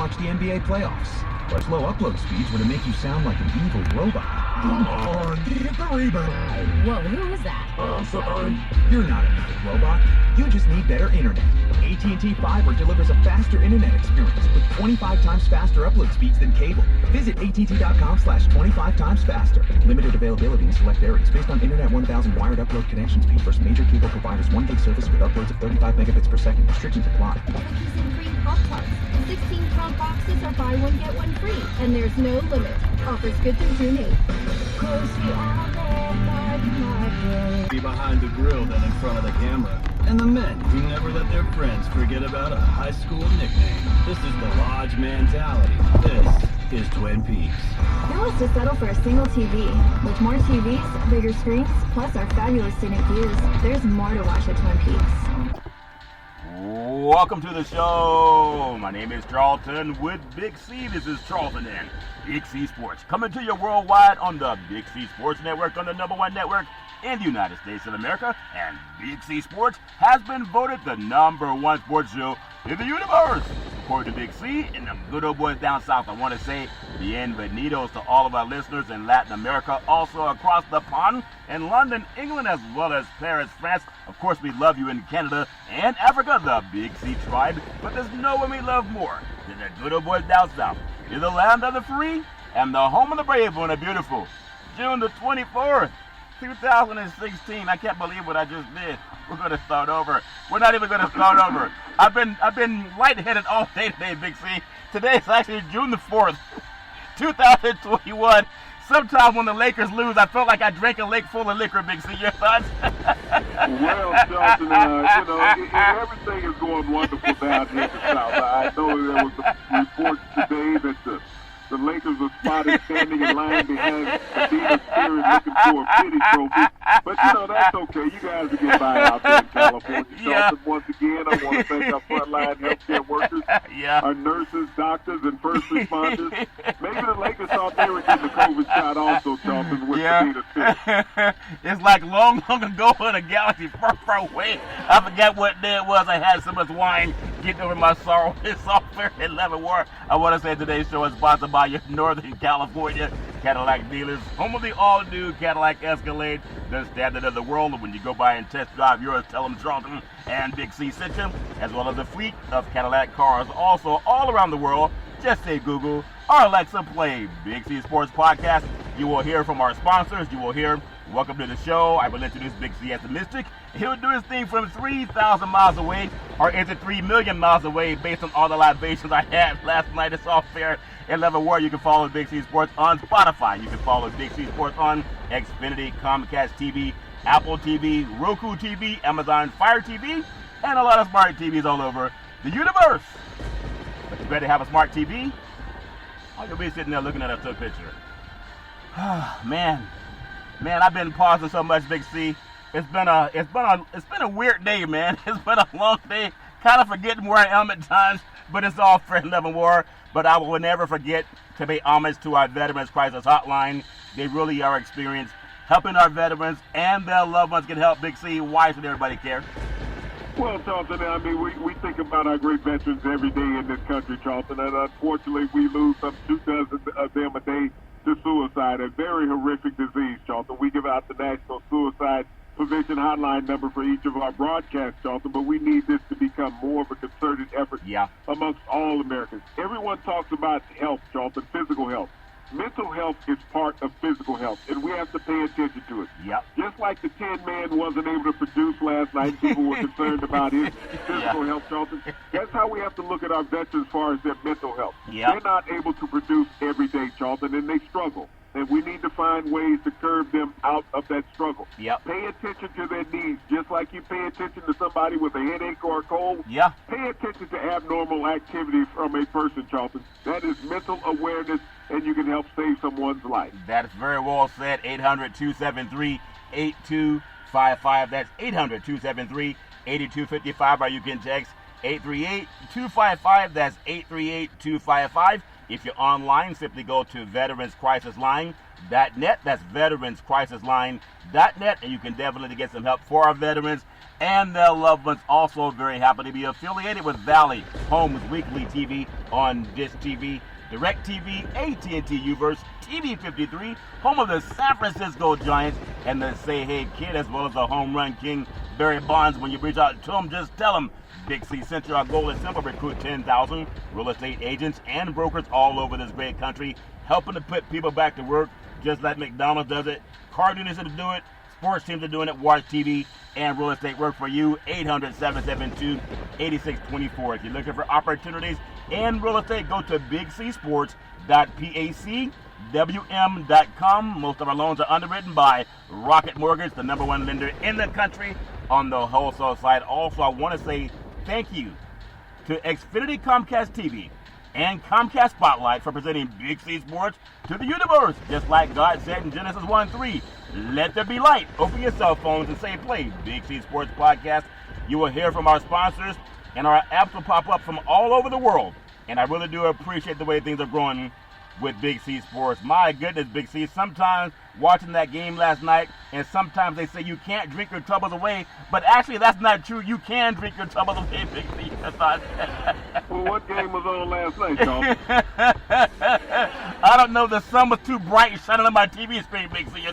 watch the NBA playoffs. Or slow upload speeds were to make you sound like an evil robot. Come on, get the rebound. Whoa, who was that? Sorry. You're not an evil robot. You just need better internet. AT&T Fiber delivers a faster internet experience with 25 times faster upload speeds than cable. Visit att.com/25 times faster. Limited availability in select areas based on Internet 1000 wired upload connection speed versus major cable providers 1 gig service with uploads of 35 megabits per second. Restrictions apply. Cookies and cream Pop-Tarts. 16-pound boxes are buy one, get one free. And there's no limit. Offers good through June 8th. Be behind the grill than in front of the camera. And the men who never let their friends forget about a high school nickname. This is the Lodge mentality. This is Twin Peaks. Who wants to settle for a single TV? With more TVs, bigger screens, plus our fabulous scenic views, there's more to watch at Twin Peaks. Welcome to the show. My name is Charlton with Big C. This is Charlton and Big C Sports. Coming to you worldwide on the Big C Sports Network, on the #1 network in the United States of America. And Big C Sports has been voted the #1 sports show in the universe. According to Big C and the good old boys down south, I want to say bienvenidos to all of our listeners in Latin America, also across the pond in London, England, as well as Paris, France. Of course, we love you in Canada and Africa, the Big C tribe. But there's no one we love more than the good old boys down south. It is the land of the free and the home of the brave on a beautiful June the 24th. 2016. I can't believe what I just did. We're going to start over. We're not even going to start over. I've been lightheaded all day today, Big C. Today is actually June the 4th, 2021. Sometimes when the Lakers lose, I felt like I drank a lake full of liquor, Big C. Your thoughts? Well, Charlton, everything is going wonderful down here in the South. I know there was a report today that the Lakers are spotted standing in line behind the Venus Spirit looking for a pity trophy. But, that's okay. You guys will get by out there in California. Yeah. Charlton, once again, I want to thank our frontline healthcare workers, our nurses, doctors, and first responders. Maybe the Lakers thought they were getting the COVID shot also, Charlton, with the Venus Spirit. It's like long, long ago in a galaxy far, far away. I forgot what day it was. I had so much wine getting over my sorrow. It's all fair in love and war. I want to say today's show is sponsored by your Northern California Cadillac dealers, home of the all-new Cadillac Escalade, the standard of the world. And when you go by and test drive yours, tell them Charlton and Big C sent you, as well as a fleet of Cadillac cars also all around the world. Just say Google or Alexa, play Big C Sports Podcast. You will hear from our sponsors. You will hear welcome to the show. I will introduce Big C as the Mystic. He'll do his thing from 3,000 miles away, or is it 3 million miles away, based on all the libations I had last night. It's all fair. In Level War, you can follow Big C Sports on Spotify. You can follow Big C Sports on Xfinity, Comcast TV, Apple TV, Roku TV, Amazon Fire TV, and a lot of smart TVs all over the universe. But you better have a smart TV, or you'll be sitting there looking at a still picture. Man, I've been pausing so much, Big C. It's been a weird day, man. It's been a long day. Kind of forgetting where I am at times, but it's all fair in love and war. But I will never forget to pay homage to our Veterans Crisis Hotline. They really are experienced helping our veterans and their loved ones get help. Big C, why should everybody care? Well, Charlton, I mean, we think about our great veterans every day in this country, Charlton, and unfortunately we lose some 2 dozen of them a day to suicide, a very horrific disease, Charlton. We give out the National Suicide Prevention Hotline number for each of our broadcasts, Charlton, but we need this to become more of a concerted effort amongst all Americans. Everyone talks about health, Charlton, physical health. Mental health is part of physical health, and we have to pay attention to it. Just like the Tin Man wasn't able to produce last night, people were concerned about his physical health, Charlton. That's how we have to look at our veterans as far as their mental health. They're not able to produce every day, Charlton, and they struggle. And we need to find ways to curb them out of that struggle. Pay attention to their needs, just like you pay attention to somebody with a headache or a cold. Pay attention to abnormal activity from a person, Charlton. That is mental awareness, and you can help save someone's life. That is very well said. 800-273-8255. That's 800-273-8255. Or you can text 838-255. That's 838-255. If you're online, simply go to veteranscrisisline.net. That's veteranscrisisline.net, and you can definitely get some help for our veterans and their loved ones also very happy to be affiliated with Valley Homes Weekly TV on Dish TV, DirecTV, AT&T Uverse, TV53, home of the San Francisco Giants, and the Say Hey Kid, as well as the home run king, Barry Bonds. When you reach out to him, just tell him Big C sent you. Our goal is simple: recruit 10,000 real estate agents and brokers all over this great country, helping to put people back to work, just like McDonald's does it. Car dealers are doing it. Sports teams are doing it. Watch TV and real estate work for you. 800-772-8624. If you're looking for opportunities in real estate, go to bigcsports.pacwm.com. Most of our loans are underwritten by Rocket Mortgage, the #1 lender in the country on the wholesale side. Also, I want to say thank you to Xfinity Comcast TV and Comcast Spotlight for presenting Big C Sports to the universe. Just like God said in Genesis 1:3, let there be light. Open your cell phones and say play Big C Sports Podcast. You will hear from our sponsors, and our apps will pop up from all over the world. And I really do appreciate the way things are growing with Big C Sports. My goodness, Big C, sometimes watching that game last night, and sometimes they say you can't drink your troubles away, but actually that's not true. You can drink your troubles away, Big C. Well, what game was on last night, Charlton? I don't know. The sun was too bright shining on my TV screen, Big C.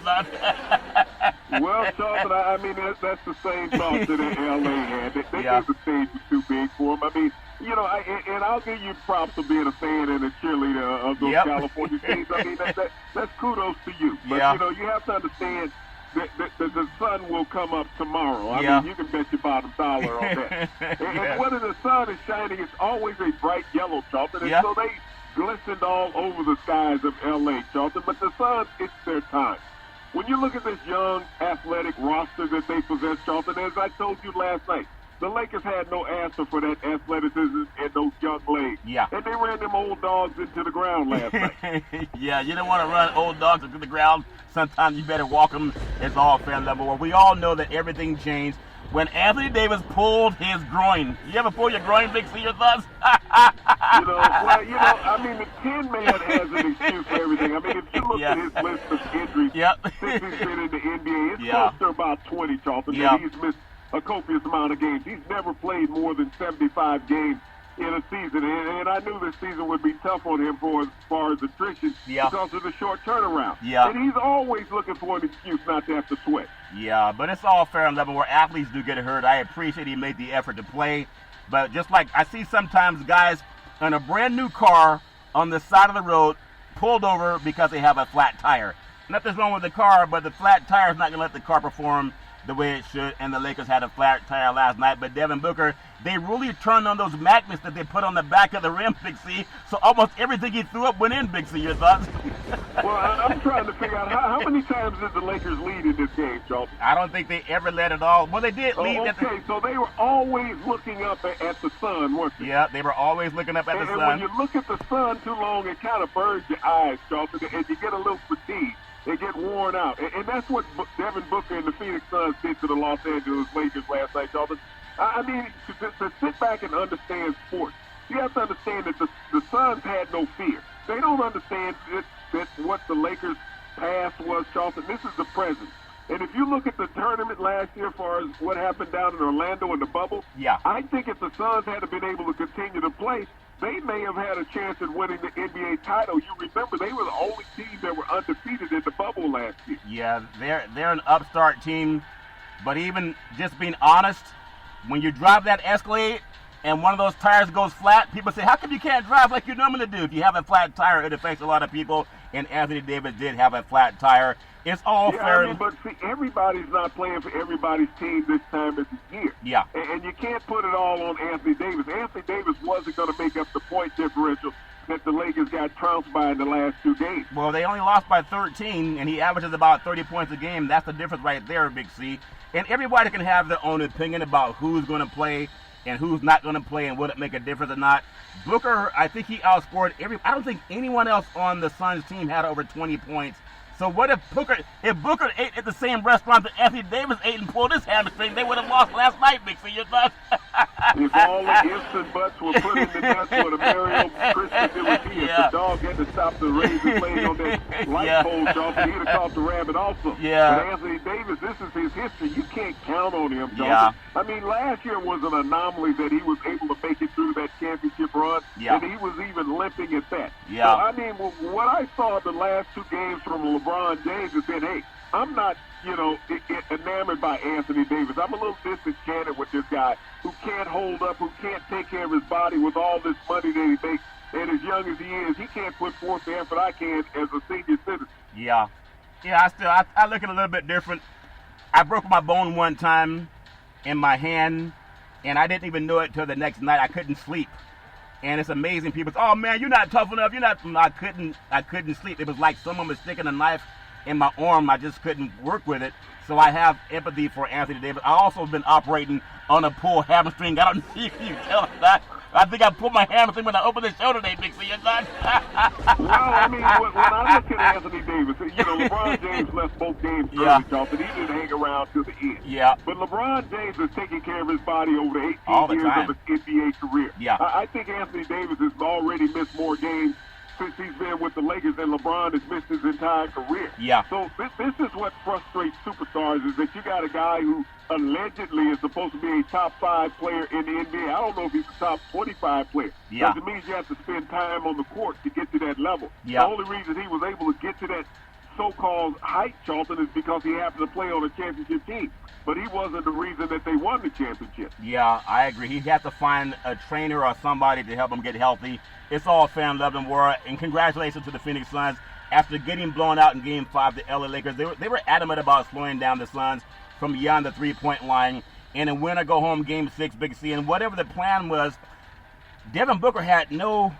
Well, Charlton, I mean, that's the same thought that LA had. They knew the stage was too big for them. I mean, you know, and I'll give you props for being a fan and a cheerleader of those California teams. I mean, that's kudos to you. But, you know, you have to understand that the sun will come up tomorrow. I mean, you can bet your bottom dollar on that. And whether the sun is shining, it's always a bright yellow, Charlton. And so they glistened all over the skies of L.A., Charlton. But the Suns, it's their time. When you look at this young, athletic roster that they possess, Charlton, as I told you last night, the Lakers had no answer for that athleticism and those young legs. Yeah. And they ran them old dogs into the ground last night. Yeah, you don't want to run old dogs into the ground. Sometimes you better walk them. It's all fair level. Well, we all know that everything changed when Anthony Davis pulled his groin. You ever pull your groin, Big C, your thoughts? I mean, the Tin Man has an excuse for everything. I mean, if you look at his list of injuries since he's been in the NBA, it's close to about 20, Charlton. And he's missed a copious amount of games. He's never played more than 75 games in a season, and I knew this season would be tough on him as far as attrition because of the short turnaround. And he's always looking for an excuse not to have to sweat. Yeah, but it's all fair and level where athletes do get hurt. I appreciate he made the effort to play, but just like I see sometimes guys in a brand new car on the side of the road pulled over because they have a flat tire. Nothing's wrong with the car, but the flat tire is not going to let the car perform the way it should, and the Lakers had a flat tire last night. But Devin Booker, they really turned on those magnets that they put on the back of the rim, Big C. So almost everything he threw up went in, Big C. Your thoughts? Well, I'm trying to figure out how many times did the Lakers lead in this game, Charlton? I don't think they ever led at all. Well, they did lead. Okay, so they were always looking up at the sun, weren't they? Yeah, they were always looking up at the sun. And when you look at the sun too long, it kind of burns your eyes, Charlton, and you get a little fatigued. They get worn out. And that's what Devin Booker and the Phoenix Suns did to the Los Angeles Lakers last night, Charlton. I mean, to sit back and understand sports, you have to understand that the Suns had no fear. They don't understand that what the Lakers' past was, Charlton. This is the present. And if you look at the tournament last year as far as what happened down in Orlando in the bubble, I think if the Suns had been able to continue to play, they may have had a chance at winning the NBA title. You remember, they were the only team that were undefeated in the bubble last year. Yeah, they're an upstart team. But even just being honest, when you drive that Escalade and one of those tires goes flat, people say, how come you can't drive like you normally do? If you have a flat tire, it affects a lot of people, and Anthony Davis did have a flat tire. It's all fair. I mean, but see, everybody's not playing for everybody's team this time of the year. Yeah. And you can't put it all on Anthony Davis. Anthony Davis wasn't going to make up the point differential that the Lakers got trounced by in the last two games. Well, they only lost by 13, and he averages about 30 points a game. That's the difference right there, Big C. And everybody can have their own opinion about who's going to play and who's not going to play and would it make a difference or not. Booker, I think he outscored I don't think anyone else on the Suns team had over 20 points So what if Booker ate at the same restaurant that Anthony Davis ate and pulled his hamstring? They would have lost last night, Big C. Your thoughts? If all the ifs and buts were put in the dust for the Mario Christmas, it would be if the dog had to stop the razor blade on that light pole, Charlton, he'd have caught the rabbit also. Yeah. But Anthony Davis, this is his history. You can't count on him, Charlton. Yeah. I mean, last year was an anomaly that he was able to make it through that championship run, and he was even limping at that. Yeah. So, I mean, what I saw the last two games from LeBron James is that, hey, I'm not, enamored by Anthony Davis. I'm a little disenchanted with this guy who can't hold up, who can't take care of his body with all this money that he makes. And as young as he is, he can't put forth the effort I can as a senior citizen. Yeah. Yeah, I look at it a little bit different. I broke my bone one time in my hand, and I didn't even know it till the next night. I couldn't sleep. And it's amazing. People say, oh, man, you're not tough enough. I couldn't sleep. It was like someone was sticking a knife in my arm. I just couldn't work with it. So I have empathy for Anthony Davis. I also been operating on a pulled hamstring. I don't know if you tell that. I think I pulled my hamstring when I opened the show today, Big C. Well, I mean, when I look at Anthony Davis, LeBron James left both games early, Charlton. He didn't hang around till the end. Yeah. But LeBron James is taking care of his body over the 18 years time. of his NBA career. Yeah. I think Anthony Davis has already missed more games since he's been with the Lakers than LeBron has missed his entire career. Yeah. So this is what frustrates superstars, is that you got a guy who allegedly is supposed to be a top 5 player in the NBA. I don't know if he's a top 25 player. Yeah. Because it means you have to spend time on the court to get to that level. Yeah. The only reason he was able to get to that so-called height, Charlton, is because he happened to play on a championship team. But he wasn't the reason that they won the championship. Yeah, I agree. He had to find a trainer or somebody to help him get healthy. It's all fan love and war. And congratulations to the Phoenix Suns. After getting blown out in Game 5, the LA Lakers, they were adamant about slowing down the Suns from beyond the three-point line. And a winner go home Game 6, Big C. And whatever the plan was, Devin Booker had no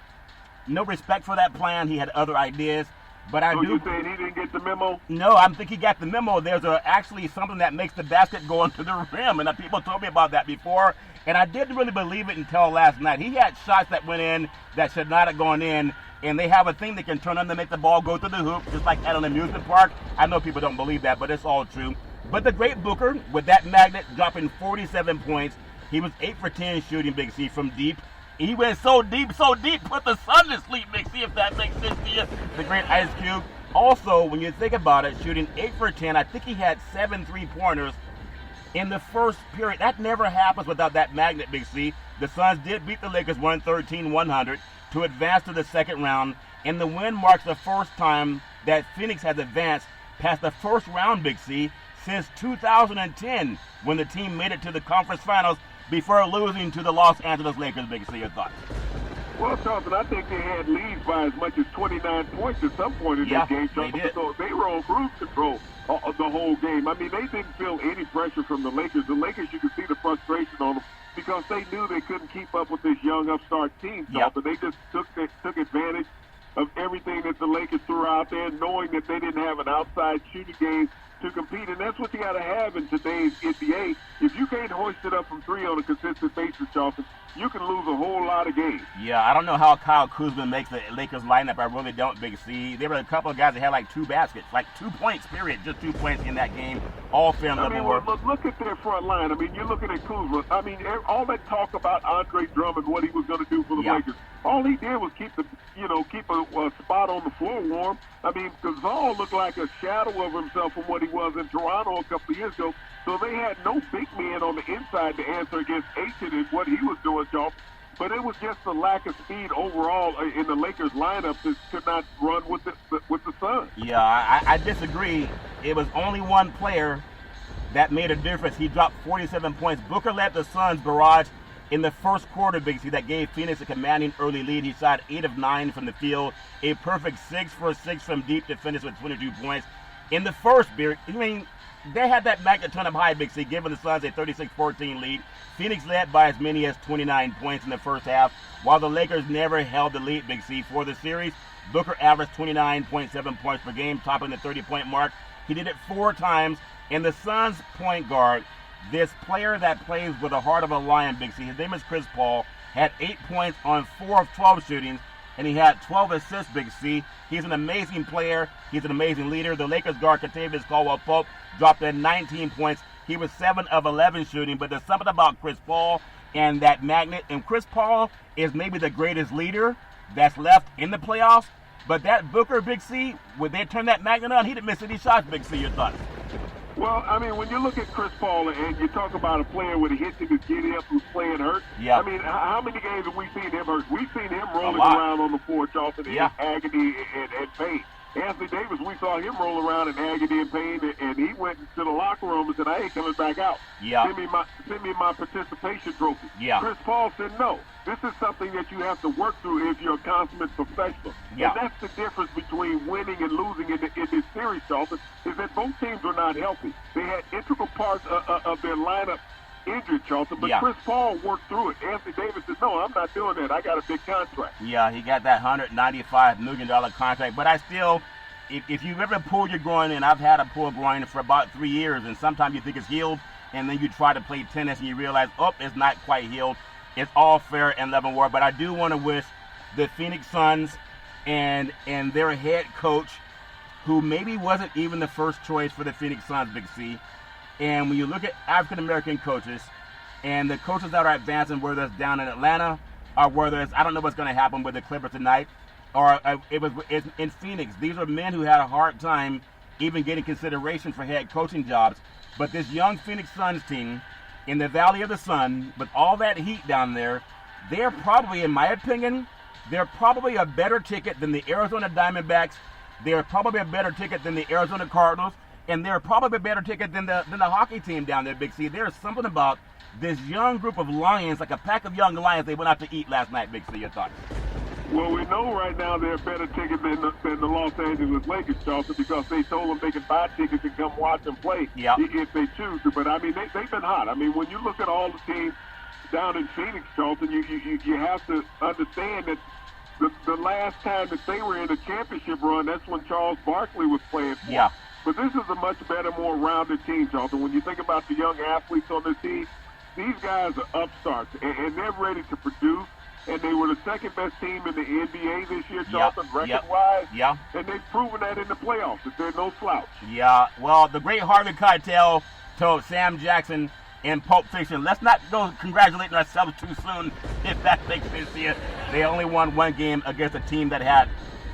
respect for that plan. He had other ideas. But so you saying he didn't get the memo? No, I think he got the memo. There's actually something that makes the basket go into the rim, and people told me about that before, and I didn't really believe it until last night. He had shots that went in that should not have gone in, and they have a thing that can turn on to make the ball go through the hoop, just like at an amusement park. I know people don't believe that, but it's all true. But the great Booker, with that magnet, dropping 47 points, he was 8 for 10 shooting, Big C, from deep. He went so deep, put the Sun to sleep, Big C, if that makes sense to you. The great Ice Cube. Also, when you think about it, shooting 8 for 10, I think he had 7 3-pointers in the first period. That never happens without that magnet, Big C. The Suns did beat the Lakers 113-100 to advance to the second round, and the win marks the first time that Phoenix has advanced past the first round, Big C, since 2010, when the team made it to the conference finals before losing to the Los Angeles Lakers. Big C, your thoughts? Well, Charlton, I think they had leads by as much as 29 points at some point in that game, Charlton. So they were on cruise control the whole game. I mean, they didn't feel any pressure from the Lakers. The Lakers, you could see the frustration on them because they knew they couldn't keep up with this young upstart team, Charlton. They just took advantage of everything that the Lakers threw out there, knowing that they didn't have an outside shooting game to compete, and that's what you got to have in today's NBA. If you can't hoist it up from 3 on a consistent basis, Charlton, you can lose a whole lot of games. Yeah, I don't know how Kyle Kuzma makes the Lakers lineup. I really don't, Big C. There were a couple of guys that had like 2 baskets, like 2 points, period. Just 2 points in that game. All fair and level work. Look at their front line. I mean, you're looking at Kuzma. I mean, all that talk about Andre Drummond, what he was going to do for the Lakers, all he did was keep a spot on the floor warm. I mean, Gasol looked like a shadow of himself from what he was in Toronto a couple of years ago. So they had no big man on the inside to answer against Aiton and what he was doing, Joe. But it was just the lack of speed overall in the Lakers lineup that could not run with the Suns. Yeah, I disagree. It was only one player that made a difference. He dropped 47 points. Booker led the Suns barrage in the first quarter, Big C, that gave Phoenix a commanding early lead. He shot 8 of 9 from the field, a perfect 6 for 6 from deep to finish with 22 points. In the first period, I mean, they had that magnet turn up high, Big C, giving the Suns a 36-14 lead. Phoenix led by as many as 29 points in the first half, while the Lakers never held the lead, Big C. For the series, Booker averaged 29.7 points per game, topping the 30-point mark. He did it 4 times, and the Suns' point guard, this player that plays with the heart of a lion, Big C, his name is Chris Paul, had 8 points on 4 of 12 shootings, and he had 12 assists, Big C. He's an amazing player. He's an amazing leader. The Lakers guard, Kentavious Caldwell-Pope, dropped in 19 points. He was 7 of 11 shooting, but there's something about Chris Paul and that magnet. And Chris Paul is maybe the greatest leader that's left in the playoffs. But that Booker, Big C, when they turn that magnet on, he didn't miss any shots, Big C. Your thoughts? Well, I mean, when you look at Chris Paul and you talk about a player with a hit to his giddy up who's playing hurt, yeah. I mean, how many games have we seen him hurt? We've seen him rolling around on the floor, Charleston, in agony and pain. Anthony Davis, we saw him roll around in agony and pain, and he went to the locker room and said, I ain't coming back out. Yeah. Send me my participation trophy. Yeah. Chris Paul said, no. This is something that you have to work through if you're a consummate professional. Yeah. And that's the difference between winning and losing in this series, Charleston, is that both teams were not healthy. They had integral parts of their lineup injured, Charleston, but Chris Paul worked through it. Anthony Davis said, no, I'm not doing that. I got a big contract. Yeah, he got that $195 million contract, but I still, if you've ever pulled your groin, and I've had a pulled groin for about 3 years, and sometimes you think it's healed, and then you try to play tennis and you realize, oh, it's not quite healed. It's all fair and level war, but I do want to wish the Phoenix Suns and their head coach, who maybe wasn't even the first choice for the Phoenix Suns, Big C. And when you look at African-American coaches and the coaches that are advancing, whether it's down in Atlanta or whether it's, I don't know what's going to happen with the Clippers tonight, or it's in Phoenix, these are men who had a hard time even getting consideration for head coaching jobs. But this young Phoenix Suns team in the Valley of the Sun, with all that heat down there, they're probably, in my opinion, they're probably a better ticket than the Arizona Diamondbacks. They're probably a better ticket than the Arizona Cardinals. And they're probably a better ticket than the hockey team down there, Big C. There's something about this young group of lions, like a pack of young lions, they went out to eat last night, Big C. Your thoughts? Well, we know right now they're a better ticket than the Los Angeles Lakers, Charleston, because they told them they can buy tickets and come watch them play if they choose to. But, I mean, they've been hot. I mean, when you look at all the teams down in Phoenix, Charleston, you have to understand that the last time that they were in a championship run, that's when Charles Barkley was playing for. Yeah. But this is a much better, more rounded team, Charleston. When you think about the young athletes on this team, these guys are upstarts, and they're ready to produce. And they were the second best team in the NBA this year, Charleston, record-wise. Yeah. And they've proven that in the playoffs, that they're no slouch. Yeah. Well, the great Harvey Keitel told Sam Jackson in Pulp Fiction, let's not go congratulating ourselves too soon, if that makes sense to you. They only won one game against a team that had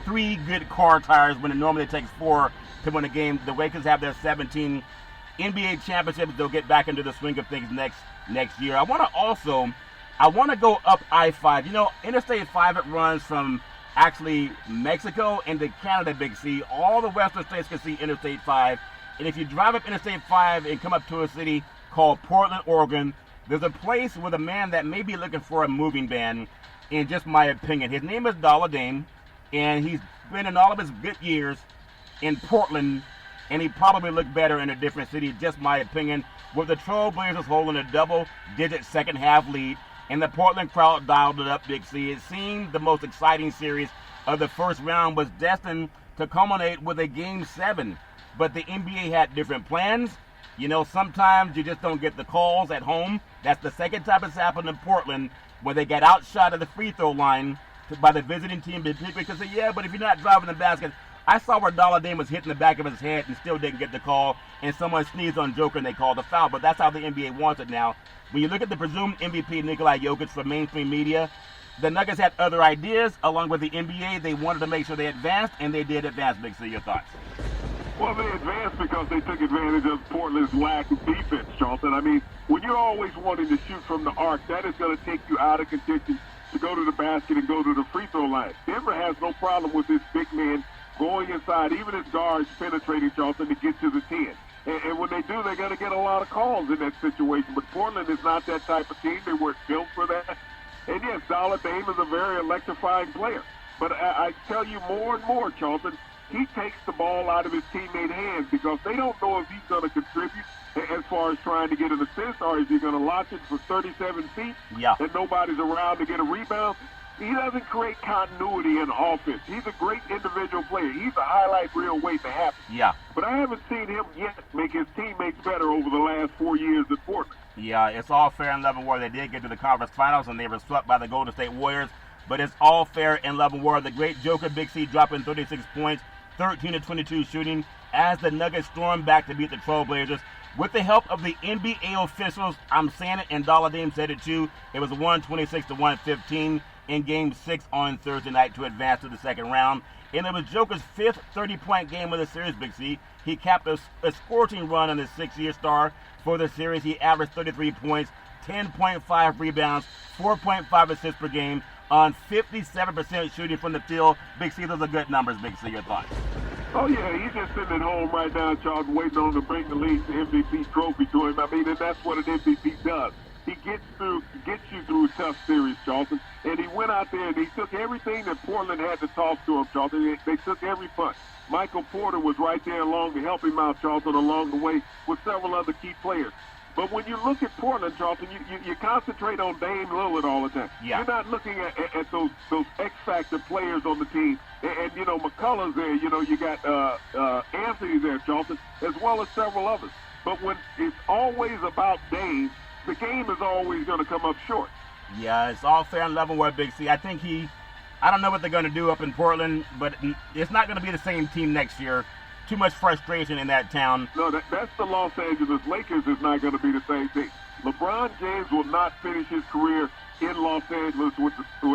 3 good car tires when it normally takes 4 to win a game. The Lakers have their 17 NBA championships. They'll get back into the swing of things next year. I want to go up I-5. You know, Interstate 5, it runs from actually Mexico into Canada, Big C. All the western states can see Interstate 5. And if you drive up Interstate 5 and come up to a city called Portland, Oregon, there's a place with a man that may be looking for a moving van, in just my opinion. His name is Dollar Dame, and he's been in all of his good years in Portland, and he probably looked better in a different city, just my opinion, with the Trailblazers holding a double-digit second-half lead. And the Portland crowd dialed it up, Big C. It seemed the most exciting series of the first round was destined to culminate with a Game 7. But the NBA had different plans. You know, sometimes you just don't get the calls at home. That's the second time it's happened in Portland, where they got outshot at the free throw line by the visiting team. Because say, yeah, but if you're not driving the basket, I saw where Dollar Dame was hitting the back of his head and still didn't get the call, and someone sneezed on Joker and they called a foul. But that's how the NBA wants it now. When you look at the presumed MVP, Nikola Jokic, from mainstream media, the Nuggets had other ideas. Along with the NBA, they wanted to make sure they advanced, and they did advance. Big C, your thoughts? Well, they advanced because they took advantage of Portland's lack of defense, Charleston. I mean, when you're always wanting to shoot from the arc, that is going to take you out of contention to go to the basket and go to the free throw line. Denver has no problem with this big man going inside, even his guards penetrating, Charleston, to get to the 10. And when they do, they're going to get a lot of calls in that situation. But Portland is not that type of team. They weren't built for that. And yes, Dollar Dame is a very electrifying player. But I tell you more and more, Charleston, he takes the ball out of his teammates' hands because they don't know if he's going to contribute as far as trying to get an assist, or is he going to launch it for 37 feet and nobody's around to get a rebound. He doesn't create continuity in offense. He's a great individual player. He's a highlight reel waiting to happen. Yeah. But I haven't seen him yet make his teammates better over the last 4 years at Portland. Yeah, it's all fair and level where they did get to the conference finals and they were swept by the Golden State Warriors. but it's all fair and love and war. The great Joker, Big C, dropping 36 points, 13 to 22 shooting, as the Nuggets storm back to beat the Trailblazers. With the help of the NBA officials, I'm saying it, and Dollar Dame said it too, it was 126 to 115 in Game 6 on Thursday night to advance to the second round. And it was Joker's fifth 30-point game of the series, Big C. He capped a scorching run on the 6-year star for the series. He averaged 33 points, 10.5 rebounds, 4.5 assists per game on 57% shooting from the field. Big C, those are good numbers, Big C. Your thoughts? Oh, yeah, he's just sitting at home right now, Charles, waiting on to bring the league's MVP trophy to him. I mean, and that's what an MVP does. He gets you through a tough series, Charlton. And he went out there and he took everything that Portland had to toss to him, Charlton. They took every punch. Michael Porter was right there along to help him out, Charlton, along the way with several other key players. But when you look at Portland, Charlton, you concentrate on Dame Lillard all the time. Yeah. You're not looking at those X-factor players on the team. And you know, McCullough's there. You know, you got Anthony there, Charlton, as well as several others. But when it's always about Dame, the game is always going to come up short. Yeah, it's all fair and level with Big C. I think I don't know what they're going to do up in Portland, but it's not going to be the same team next year. Too much frustration in that town. No, that's the Los Angeles Lakers is not going to be the same thing. LeBron James will not finish his career in Los Angeles with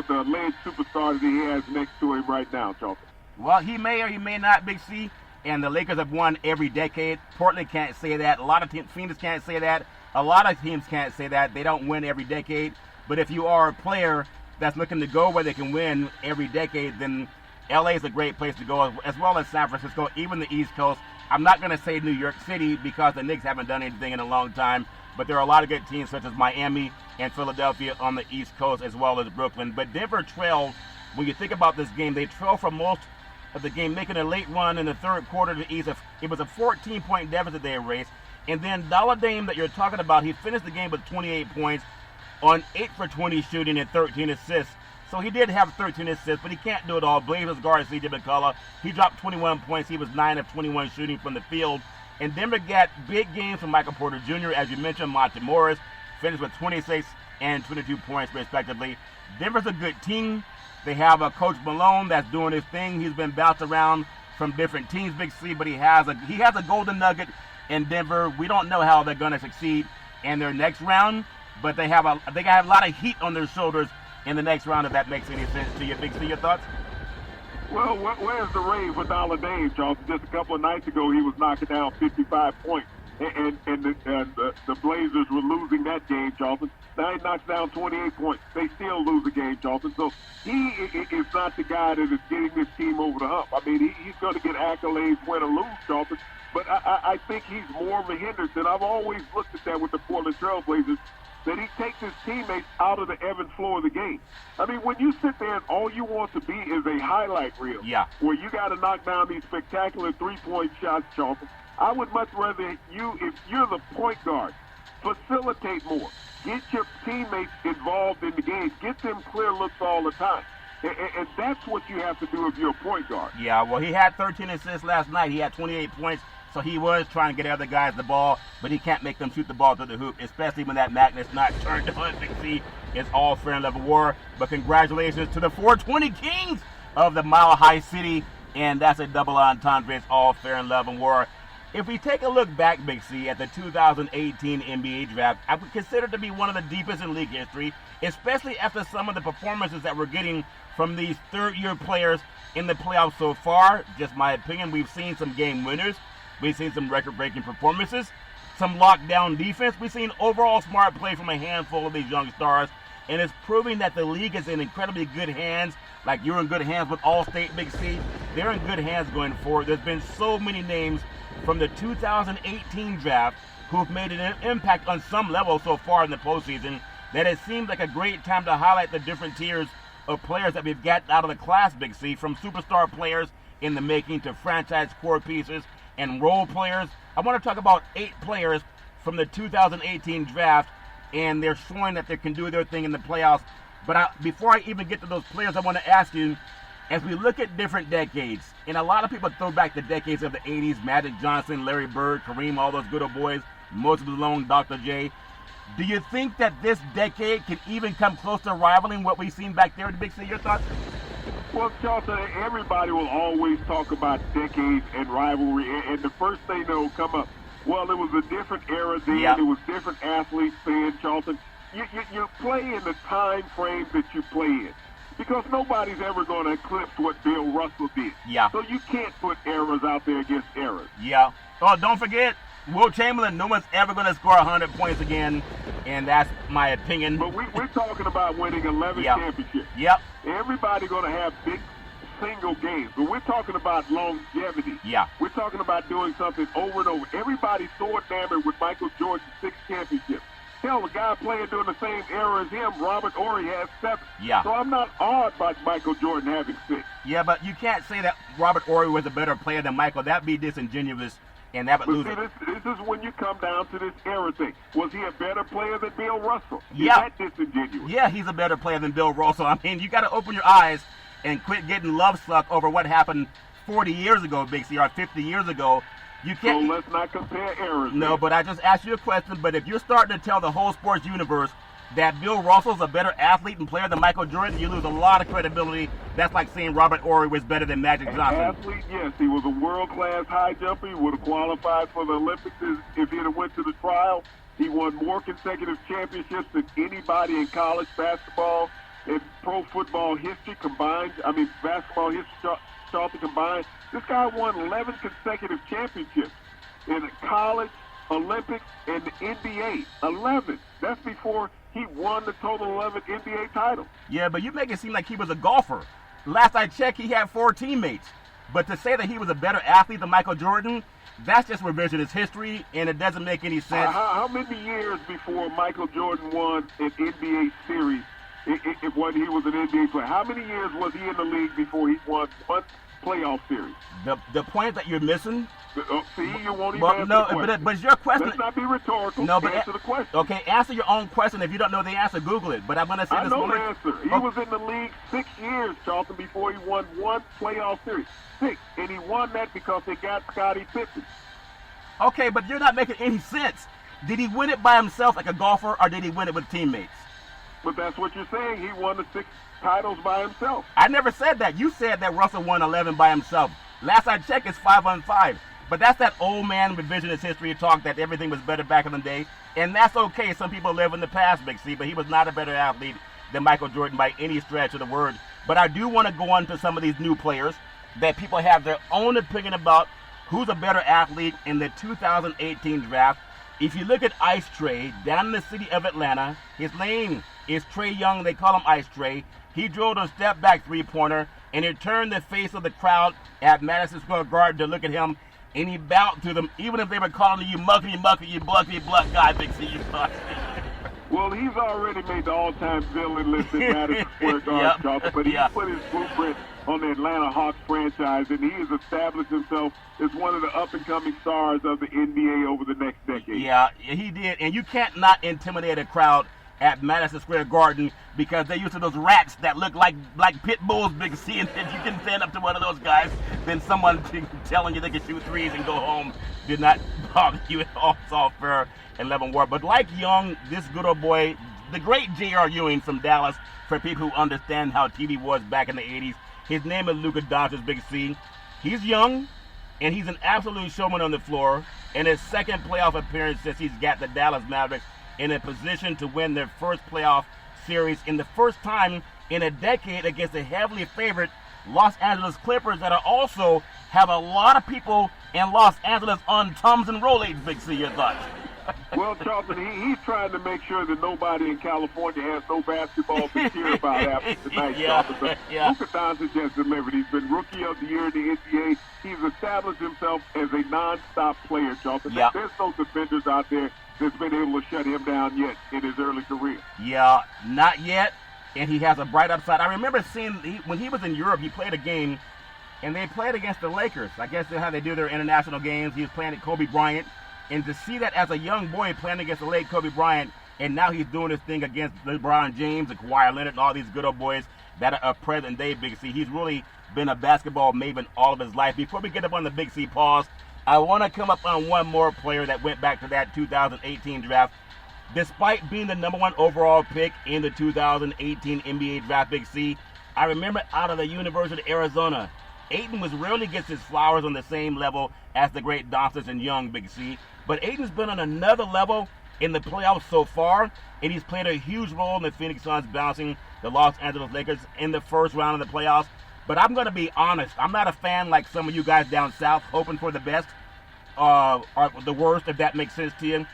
the alleged superstar that he has next to him right now, Charlton. Well, he may or he may not, Big C, and the Lakers have won every decade. Portland can't say that. A lot of teams, Phoenix can't say that. A lot of teams can't say that. They don't win every decade. But if you are a player that's looking to go where they can win every decade, then LA is a great place to go, as well as San Francisco, even the East Coast. I'm not going to say New York City because the Knicks haven't done anything in a long time, but there are a lot of good teams such as Miami and Philadelphia on the East Coast, as well as Brooklyn. But Denver trailed, when you think about this game, they trailed for most of the game, making a late run in the third quarter to the East. It was a 14-point deficit they erased. And then Dollar Dame that you're talking about, he finished the game with 28 points on 8 for 20 shooting and 13 assists. So he did have 13 assists, but he can't do it all. Blazers guard C.J. McCullough, he dropped 21 points. He was 9 of 21 shooting from the field. And Denver got big games from Michael Porter Jr., as you mentioned. Monte Morris finished with 26 and 22 points, respectively. Denver's a good team. They have a Coach Malone that's doing his thing. He's been bounced around from different teams, Big C, but he has a golden nugget in Denver. We don't know how they're going to succeed in their next round, but they have a lot of heat on their shoulders in the next round, if that makes any sense to you. Big C, your thoughts? Well, where's the rave for Dollar Dame, Charlton? Just a couple of nights ago, he was knocking down 55 points, and the Blazers were losing that game, Charlton. Now he knocks down 28 points. They still lose the game, Charlton. So he is not the guy that is getting this team over the hump. I mean, he's going to get accolades, win or lose, Charlton. But I think he's more of a hindrance, and I've always looked at that with the Portland Trail Blazers, that he takes his teammates out of the ebb and flow of the game. I mean, when you sit there and all you want to be is a highlight reel, where you got to knock down these spectacular three-point shots, Charlton, I would much rather you, if you're the point guard, facilitate more. Get your teammates involved in the game. Get them clear looks all the time. And that's what you have to do if you're a point guard. Yeah, well, he had 13 assists last night. He had 28 points. So he was trying to get other guys the ball, but he can't make them shoot the ball to the hoop, especially when that magnet's not turned on. Big C, it's all fair and level war. But congratulations to the 420 Kings of the Mile High City, and that's a double entendre. It's all fair and level war. If we take a look back, Big C, at the 2018 NBA draft, I would consider it to be one of the deepest in league history, especially after some of the performances that we're getting from these third-year players in the playoffs so far. Just my opinion, we've seen some game winners. We've seen some record-breaking performances, some lockdown defense. We've seen overall smart play from a handful of these young stars, and it's proving that the league is in incredibly good hands. Like you're in good hands with All-State, Big C. They're in good hands going forward. There's been so many names from the 2018 draft who've made an impact on some level so far in the postseason that it seems like a great time to highlight the different tiers of players that we've got out of the class, Big C, from superstar players in the making to franchise core pieces and role players. I want to talk about 8 players from the 2018 draft, and they're showing that they can do their thing in the playoffs. But before I even get to those players, I want to ask you, as we look at different decades, and a lot of people throw back the decades of the 80s, Magic Johnson, Larry Bird, Kareem, all those good old boys, Moses Malone, Dr. J. Do you think that this decade can even come close to rivaling what we've seen back there in the Big C? Your thoughts? Well, Charlton, everybody will always talk about decades and rivalry, and the first thing that will come up, well, it was a different era then. Yep. It was different athletes then, Charlton. You play in the time frame that you play in, because nobody's ever going to eclipse what Bill Russell did. Yeah. So you can't put eras out there against eras. Yeah. Oh, don't forget, Will Chamberlain, no one's ever going to score 100 points again, and that's my opinion. But we're talking about winning 11 Yep. championships. Yep. Everybody going to have big single games, but we're talking about longevity. Yeah. We're talking about doing something over and over. Everybody's so enamored with Michael Jordan's 6 championships. Hell, the guy playing during the same era as him, Robert Horry, has 7. Yeah. So I'm not awed by Michael Jordan having 6. Yeah, but you can't say that Robert Horry was a better player than Michael. That'd be disingenuous, and that would But lose see, it. this is when you come down to this era thing. Was he a better player than Bill Russell? Yeah. Is that disingenuous? Yeah, he's a better player than Bill Russell. I mean, you got to open your eyes and quit getting love sucked over what happened 40 years ago, Big C, or 50 years ago. You So can't. let's not compare eras. No, then. but I just asked you a question. But if you're starting to tell the whole sports universe that Bill Russell's a better athlete and player than Michael Jordan, you lose a lot of credibility. That's like saying Robert Horry was better than Magic Johnson. Athlete, yes, he was a world-class high jumper. He would have qualified for the Olympics if he had went to the trial. He won more consecutive championships than anybody in college basketball and pro football history combined. I mean, basketball history, Charlton combined. This guy won 11 consecutive championships in college, Olympics, and the NBA. 11. That's before he won the total 11 NBA titles. Yeah, but you make it seem like he was a golfer. Last I checked, he had 4 teammates. But to say that he was a better athlete than Michael Jordan, that's just revisionist history, and it doesn't make any sense. How many years before Michael Jordan won an NBA series when he was an NBA player? How many years was he in the league before he won one playoff series? The point that you're missing. See, you won't even Well, answer no, the question. but it's your question. Let's not be rhetorical. No, but answer the question. Okay, answer your own question. If you don't know the answer, Google it. But I'm going to say I this know one the more- answer. He was in the league 6 years, Charlton, before he won one playoff series. 6. And he won that because they got Scottie Pippen. Okay, but you're not making any sense. Did he win it by himself like a golfer, or did he win it with teammates? But that's what you're saying. He won the 6 titles by himself. I never said that. You said that Russell won 11 by himself. Last I checked, it's 5-on-5. But that's that old man revisionist history talk that everything was better back in the day. And that's okay. Some people live in the past, Big C, but he was not a better athlete than Michael Jordan by any stretch of the word. But I do want to go on to some of these new players that people have their own opinion about who's a better athlete in the 2018 draft. If you look at Ice Trae down in the city of Atlanta, his name is Trae Young. They call him Ice Trae. He drilled a step-back three-pointer, and it turned the face of the crowd at Madison Square Garden to look at him, and he bowed to them, even if they were calling you muckety, you blucky, bluck guy, Big C, you thought. Well, he's already made the all-time villain list at Madison Square Garden, Yep. Charlton, but he Yeah. put his blueprint on the Atlanta Hawks franchise, and he has established himself as one of the up-and-coming stars of the NBA over the next decade. Yeah, he did. And you can't not intimidate a crowd at Madison Square Garden because they're used to those rats that look like pit bulls, Big C. And if you can stand up to one of those guys, then someone telling you they can shoot threes and go home did not bother you at all. It's all fair and level war. But like Young, this good old boy, the great J.R. Ewing from Dallas, for people who understand how TV was back in the 80s, his name is Luka Doncic, Big C. He's young, and he's an absolute showman on the floor. In his second playoff appearance since he's got the Dallas Mavericks in a position to win their first playoff series in the first time in a decade against the heavily favored Los Angeles Clippers that are also have a lot of people in Los Angeles on Tums and Rolaids, Big C. Your thoughts? Well, Charlton, he's trying to make sure that nobody in California has no basketball to cheer about after tonight, Yeah, Charlton. But yeah. Luka Doncic has delivered. He's been Rookie of the Year in the NBA. He's established himself as a non-stop player, Charlton. Yeah. There's no defenders out there that's been able to shut him down yet in his early career. Yeah, not yet. And he has a bright upside. I remember seeing when he was in Europe, he played a game, and they played against the Lakers. I guess that's how they do their international games. He was playing at Kobe Bryant. And to see that as a young boy playing against the late Kobe Bryant, and now he's doing this thing against LeBron James and Kawhi Leonard and all these good old boys that are present day, Big C. He's really been a basketball maven all of his life. Before we get up on the Big C pause, I want to come up on one more player that went back to that 2018 draft. Despite being the #1 overall pick in the 2018 NBA Draft, Big C, I remember out of the University of Arizona, Ayton was rarely gets his flowers on the same level as the great Doncic and Young, Big C. But Ayton's been on another level in the playoffs so far, and he's played a huge role in the Phoenix Suns bouncing the Los Angeles Lakers in the first round of the playoffs. But I'm going to be honest, I'm not a fan like some of you guys down south hoping for the best or the worst, if that makes sense to you.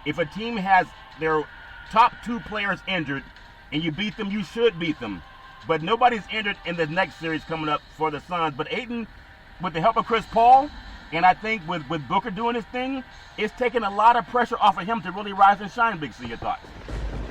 If a team has their top 2 players injured and you beat them, you should beat them. But nobody's injured in the next series coming up for the Suns. But Ayton, with the help of Chris Paul, and I think with Booker doing his thing, it's taking a lot of pressure off of him to really rise and shine, Big C. Your thoughts?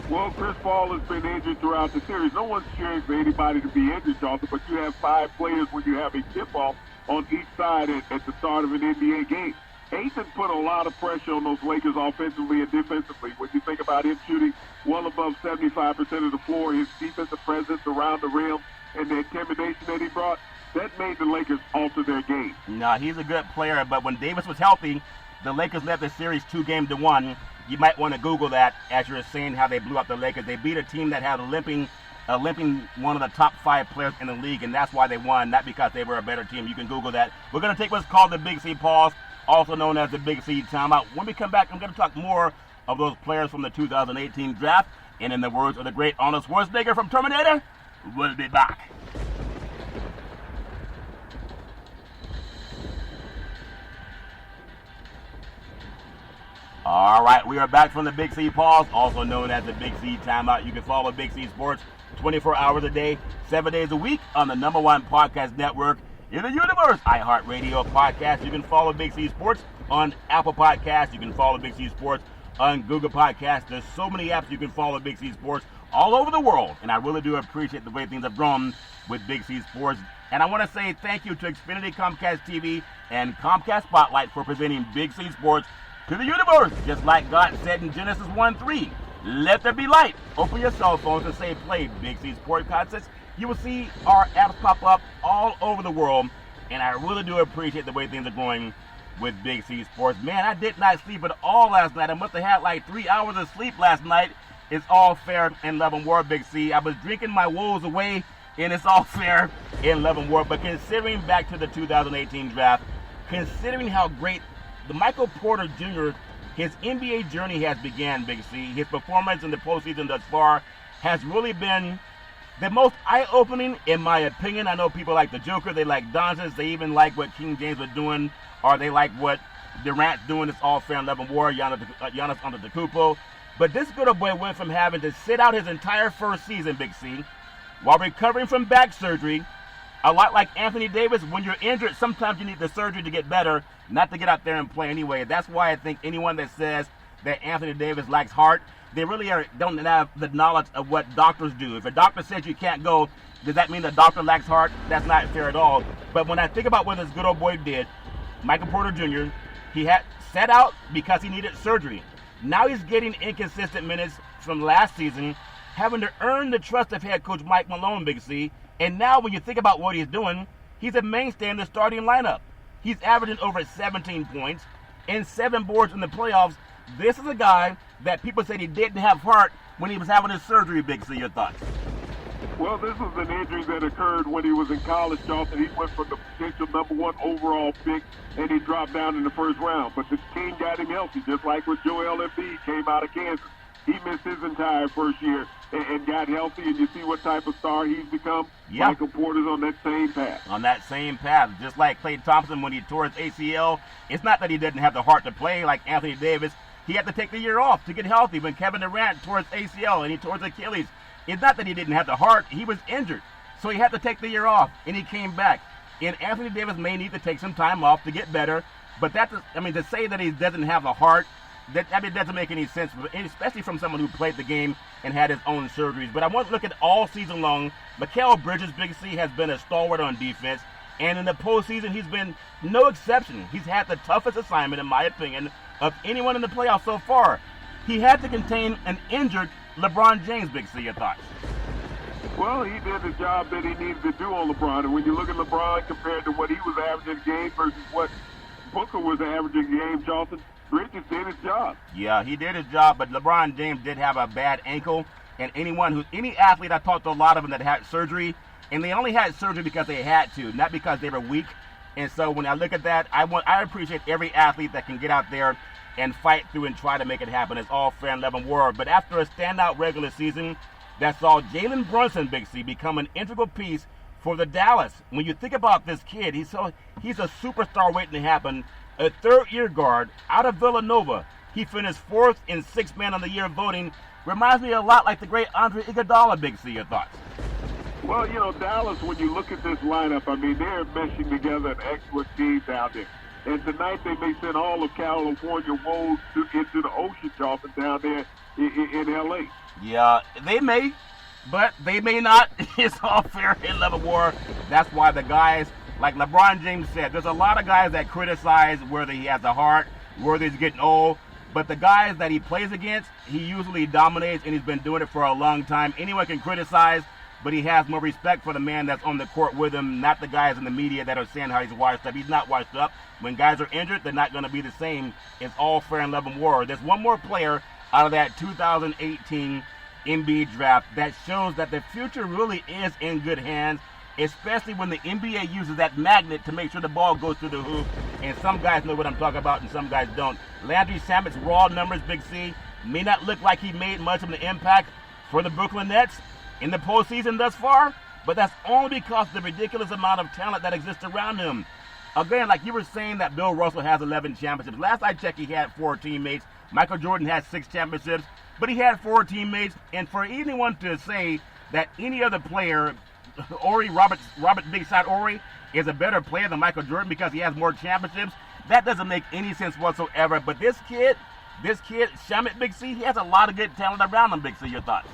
Well, Chris Paul has been injured throughout the series. No one's cheering for anybody to be injured, Charlton, but you have 5 players when you have a tip-off on each side at the start of an NBA game. Ayton put a lot of pressure on those Lakers offensively and defensively. When you think about him shooting well above 75% of the floor, his defensive presence around the rim, and the intimidation that he brought, that made the Lakers alter their game. No, he's a good player, but when Davis was healthy, the Lakers led the series 2-1. You might want to Google that as you're saying how they blew up the Lakers. They beat a team that had a limping one of the top 5 players in the league, and that's why they won, not because they were a better team. You can Google that. We're going to take what's called the Big C pause, also known as the Big C timeout. When we come back, I'm going to talk more of those players from the 2018 draft, and in the words of the great Arnold Schwarzenegger from Terminator, we'll be back. All right, we are back from the Big C pause, also known as the Big C timeout. You can follow Big C Sports 24 hours a day, 7 days a week on the #1 podcast network in the universe, iHeartRadio podcast. You can follow Big C Sports on Apple Podcasts. You can follow Big C Sports on Google Podcasts. There's so many apps you can follow Big C Sports all over the world, and I really do appreciate the way things have grown with Big C Sports. And I want to say thank you to Xfinity Comcast TV and Comcast Spotlight for presenting Big C Sports to the universe, just like God said in Genesis 1:3. Let there be light. Open your cell phones and say play Big C Sports Concepts. You will see our apps pop up all over the world, and I really do appreciate the way things are going with Big C Sports. Man, I did not sleep at all last night. I must have had like 3 hours of sleep last night. It's all fair in love and war, Big C. I was drinking my woes away, and it's all fair in love and war. But considering back to the 2018 draft, considering how great the Michael Porter Jr., his NBA journey has began, Big C. His performance in the postseason thus far has really been the most eye-opening, in my opinion. I know people like the Joker, they like Doncic, they even like what King James was doing, or they like what Durant's doing. It's all fair and love and war, Giannis Antetokounmpo. But this good old boy went from having to sit out his entire first season, Big C, while recovering from back surgery. A lot like Anthony Davis, when you're injured, sometimes you need the surgery to get better, not to get out there and play anyway. That's why I think anyone that says that Anthony Davis lacks heart, they really don't have the knowledge of what doctors do. If a doctor says you can't go, does that mean the doctor lacks heart? That's not fair at all. But when I think about what this good old boy did, Michael Porter Jr., he had set out because he needed surgery. Now he's getting inconsistent minutes from last season, having to earn the trust of head coach Mike Malone, Big C. And now when you think about what he's doing, he's a mainstay in the starting lineup. He's averaging over 17 points and 7 boards in the playoffs. This is a guy that people said he didn't have heart when he was having his surgery, Big C. Your thoughts? Well, this was an injury that occurred when he was in college, Charlton. He went from the potential #1 overall pick, and he dropped down in the first round. But the team got him healthy, just like when Joel Embiid came out of Kansas. He missed his entire first year and got healthy, and you see what type of star he's become. Yep. Michael Porter's on that same path. On that same path. Just like Klay Thompson when he tore his ACL, it's not that he didn't have the heart to play like Anthony Davis. He had to take the year off to get healthy. When Kevin Durant tore his ACL and he tore his Achilles, it's not that he didn't have the heart. He was injured. So he had to take the year off, and he came back. And Anthony Davis may need to take some time off to get better. But to say that he doesn't have a heart, that doesn't make any sense, especially from someone who played the game and had his own surgeries. But I want to look at all season long. Mikhail Bridges, Big C, has been a stalwart on defense. And in the postseason, he's been no exception. He's had the toughest assignment, in my opinion, of anyone in the playoffs so far. He had to contain an injured LeBron James, Big C. Your thoughts? Well, he did the job that he needed to do on LeBron. And when you look at LeBron compared to what he was averaging a game versus what Booker was averaging a game, Charlton, Bridges did his job. Yeah, he did his job, but LeBron James did have a bad ankle. And any athlete, I talked to a lot of them that had surgery, and they only had surgery because they had to, not because they were weak. And so when I look at that, I appreciate every athlete that can get out there and fight through and try to make it happen. It's all fair and level war. But after a standout regular season that saw Jalen Brunson, Big C, become an integral piece for the Dallas. When you think about this kid, he's a superstar waiting to happen. A third-year guard out of Villanova. He finished 4th in 6th Man of the Year voting. Reminds me a lot like the great Andre Iguodala, Big C. Your thoughts? Well, Dallas, when you look at this lineup, I mean, they're meshing together an excellent team down there. And tonight they may send all of California woes into the ocean, Charlton, down there in L.A. Yeah, they may, but they may not. It's all fair and level war. That's why the guys, like LeBron James said, there's a lot of guys that criticize whether he has a heart, whether he's getting old. But the guys that he plays against, he usually dominates, and he's been doing it for a long time. Anyone can criticize, but he has more respect for the man that's on the court with him, not the guys in the media that are saying how he's washed up. He's not washed up. When guys are injured, they're not going to be the same. It's all fair and level war. There's one more player out of that 2018 Embiid draft that shows that the future really is in good hands, especially when the NBA uses that magnet to make sure the ball goes through the hoop. And some guys know what I'm talking about and some guys don't. Landry Shamet's raw numbers, Big C, may not look like he made much of an impact for the Brooklyn Nets in the postseason thus far, but that's only because of the ridiculous amount of talent that exists around him. Again, like you were saying that Bill Russell has 11 championships. Last I checked, he had 4 teammates. Michael Jordan had 6 championships, but he had 4 teammates. And for anyone to say that any other player, Robert Big Shot Horry, is a better player than Michael Jordan because he has more championships, that doesn't make any sense whatsoever. But this kid, Shamet, Big C, he has a lot of good talent around him, Big C. Your thoughts?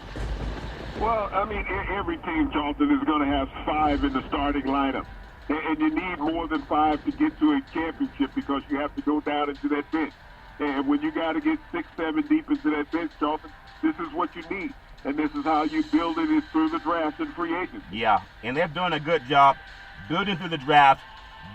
Well, I mean, every team, Charlton, is going to have 5 in the starting lineup. And you need more than 5 to get to a championship because you have to go down into that bench. And when you got to get 6, 7 deep into that bench, Charlton, this is what you need. And this is how you build it, is through the draft and free agency. Yeah, and they're doing a good job building through the draft,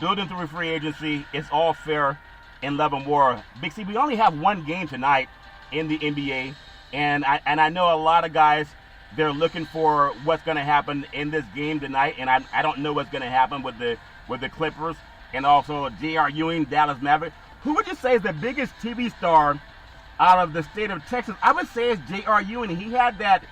building through free agency. It's all fair and level war. Big C, we only have 1 game tonight in the NBA, and I know a lot of guys, they're looking for what's going to happen in this game tonight, and I don't know what's going to happen with the Clippers and also J.R. Ewing, Dallas Mavericks. Who would you say is the biggest TV star out of the state of Texas? I would say it's J.R. Ewing. He had that